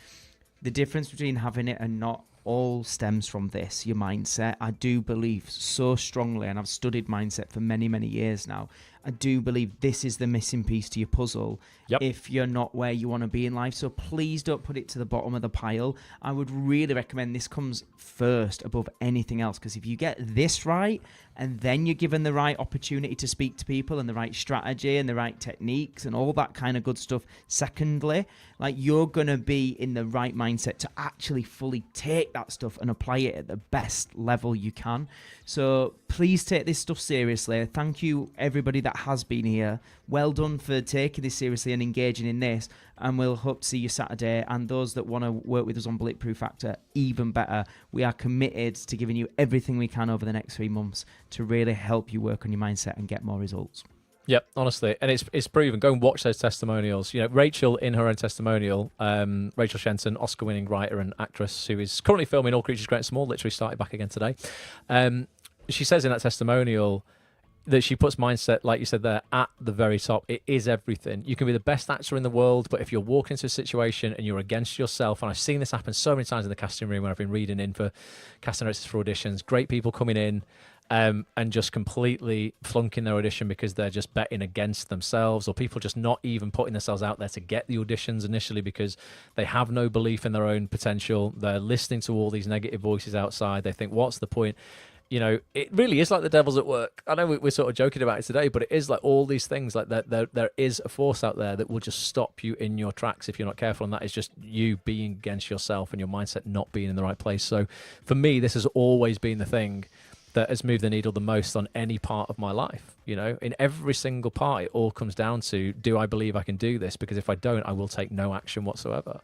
The difference between having it and not all stems from this, your mindset. I do believe so strongly, and I've studied mindset for many, many years now. I do believe this is the missing piece to your puzzle if you're not where you want to be in life. So please don't put it to the bottom of the pile. I would really recommend this comes first above anything else, because if you get this right, and then you're given the right opportunity to speak to people and the right strategy and the right techniques and all that kind of good stuff, secondly, like you're going to be in the right mindset to actually fully take that stuff and apply it at the best level you can. So please take this stuff seriously. Thank you, everybody that has been here. Well done for taking this seriously and engaging in this. And we'll hope to see you Saturday. And those that want to work with us on Bulletproof Actor, even better. We are committed to giving you everything we can over the next 3 months to really help you work on your mindset and get more results. Yep, honestly, and it's proven. Go and watch those testimonials. You know, Rachel in her own testimonial, Rachel Shenton, Oscar-winning writer and actress, who is currently filming All Creatures Great and Small. Literally started back again today. She says in that testimonial that she puts mindset, like you said there, at the very top. It is everything. You can be the best actor in the world, but if you're walking into a situation and you're against yourself, and I've seen this happen so many times in the casting room when I've been reading in for casting notes for auditions, great people coming in and just completely flunking their audition because they're just betting against themselves, or people just not even putting themselves out there to get the auditions initially because they have no belief in their own potential. They're listening to all these negative voices outside. They think, what's the point? You know, it really is like the devil's at work. I know we're sort of joking about it today, but it is like all these things. Like there is a force out there that will just stop you in your tracks if you're not careful, and that is just you being against yourself and your mindset not being in the right place. So for me, this has always been the thing that has moved the needle the most on any part of my life. You know, in every single part, it all comes down to, do I believe I can do this? Because if I don't, I will take no action whatsoever.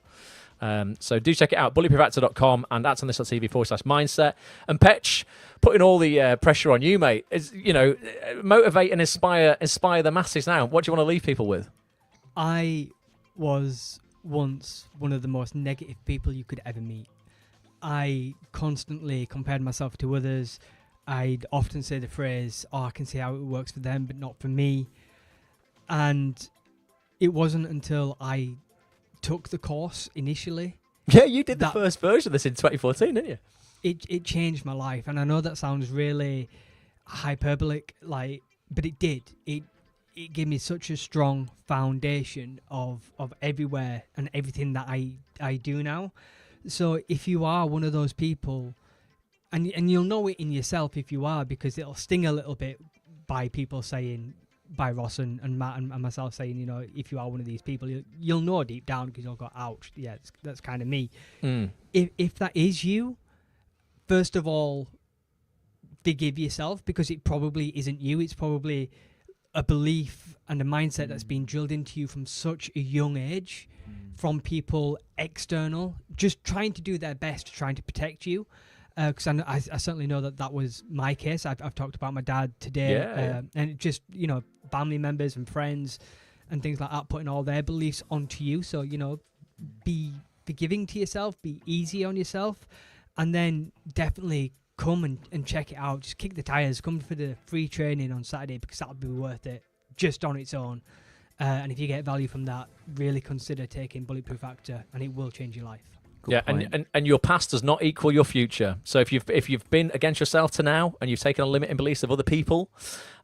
So do check it out, bulletproofactor.com and actonthisTV/mindset. And Petch, putting all the pressure on you, mate, is, you know, motivate and inspire the masses now. What do you want to leave people with? I was once one of the most negative people you could ever meet. I constantly compared myself to others. I'd often say the phrase, I can see how it works for them, but not for me. And it wasn't until I took the course initially. Yeah, you did the first version of this in 2014, didn't you? It changed my life, and I know that sounds really hyperbolic, but it did. It gave me such a strong foundation of everywhere and everything that I do now. So if you are one of those people, and you'll know it in yourself if you are, because it'll sting a little bit by people saying, by Ross and Matt and myself saying, you know, if you are one of these people, you'll know deep down because you'll go, ouch, yeah, that's kind of me. If that is you, first of all, forgive yourself, because it probably isn't you. It's probably a belief and a mindset that's been drilled into you from such a young age, from people external, just trying to do their best, trying to protect you. Because I certainly know that was my case. I've talked about my dad today, and just, you know, family members and friends and things like that, putting all their beliefs onto you. So, you know, be forgiving to yourself, be easy on yourself, and then definitely come and check it out. Just kick the tires, come for the free training on Saturday, because that'll be worth it just on its own. And if you get value from that, really consider taking Bulletproof Actor, and it will change your life. Yeah, and your past does not equal your future. So if you've been against yourself to now, and you've taken on limiting beliefs of other people,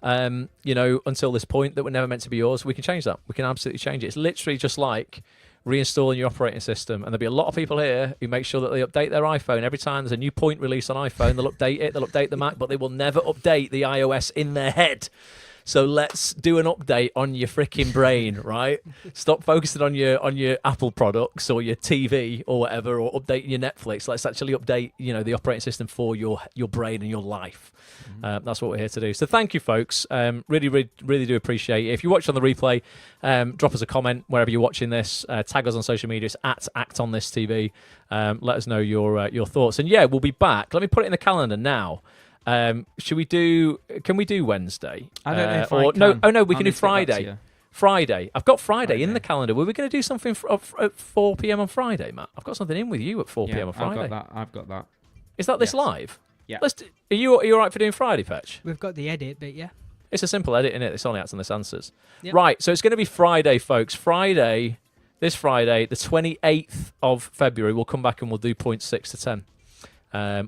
you know, until this point that were never meant to be yours, we can change that. We can absolutely change it. It's literally just like reinstalling your operating system. And there'll be a lot of people here who make sure that they update their iPhone every time there's a new point release on iPhone. They'll update it. They'll update the Mac, but they will never update the iOS in their head. So let's do an update on your freaking brain, right? Stop focusing on your Apple products or your TV or whatever, or updating your Netflix. Let's actually update, you know, the operating system for your brain and your life. That's what we're here to do. So thank you, folks. Really do appreciate it. If you watch on the replay, drop us a comment wherever you're watching this. Tag us on social media. It's at Act On This TV. Let us know your thoughts. And yeah, we'll be back. Let me put it in the calendar now. Can we do Wednesday? I don't know if or I can. No, oh no, we can do need to get back to Friday. you. Friday. I've got Friday in the calendar. Were we going to do something at 4 p.m. on Friday, Matt? I've got something in with you at 4 p.m. on Friday. I've got that. Is that this live? Yeah. Are you all right for doing Friday, Fetch? We've got the edit, but yeah. It's a simple edit, isn't it? It's only Acts On This Answers. Yep. Right, so it's going to be Friday, folks. This Friday, the 28th of February, we'll come back and we'll do points 6 to 10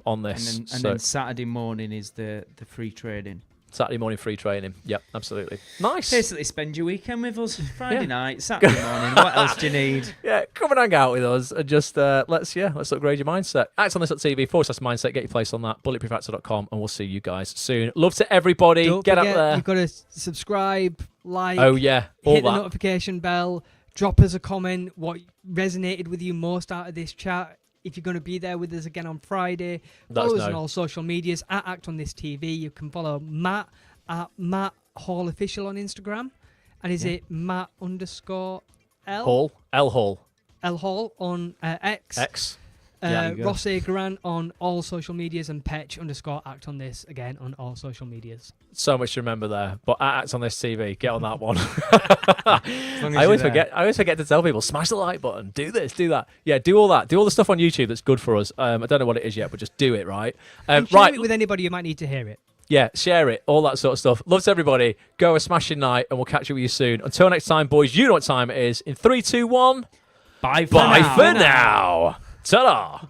on this. And then Saturday morning is the free training. Saturday morning free training. Yep, absolutely. Nice. Basically, spend your weekend with us. Friday night, Saturday morning. What else do you need? Yeah, come and hang out with us and just let's upgrade your mindset. Act On This TV/mindset. Get your place on that. Bulletproofactor.com, and we'll see you guys soon. Love to everybody. Don't Get forget, out there. You've got to subscribe, like. Oh yeah, all hit that. the notification bell. Drop us a comment. What resonated with you most out of this chat? If you're going to be there with us again on Friday, follow us on all social medias at Act On This TV. You can follow Matt at Matt Hall Official on Instagram. And is it Matt_L? Hall? L Hall. L Hall on X. X. Yeah, Ross Agaran on all social medias, and Petch_Act On This again on all social medias. So much to remember there. But Act On This TV, get on that one. long as I always you're there. forget. I always forget to tell people, smash the like button, do this, do that. Yeah, do all that. Do all the stuff on YouTube that's good for us. I don't know what it is yet, but just do it, right? And share Right. it with anybody who might need to hear it. Yeah, share it, all that sort of stuff. Loves everybody. Go a smashing night, and we'll catch up with you soon. Until next time, boys, you know what time it is. In 3, 2, 1. Bye Bye for now. Ta-da.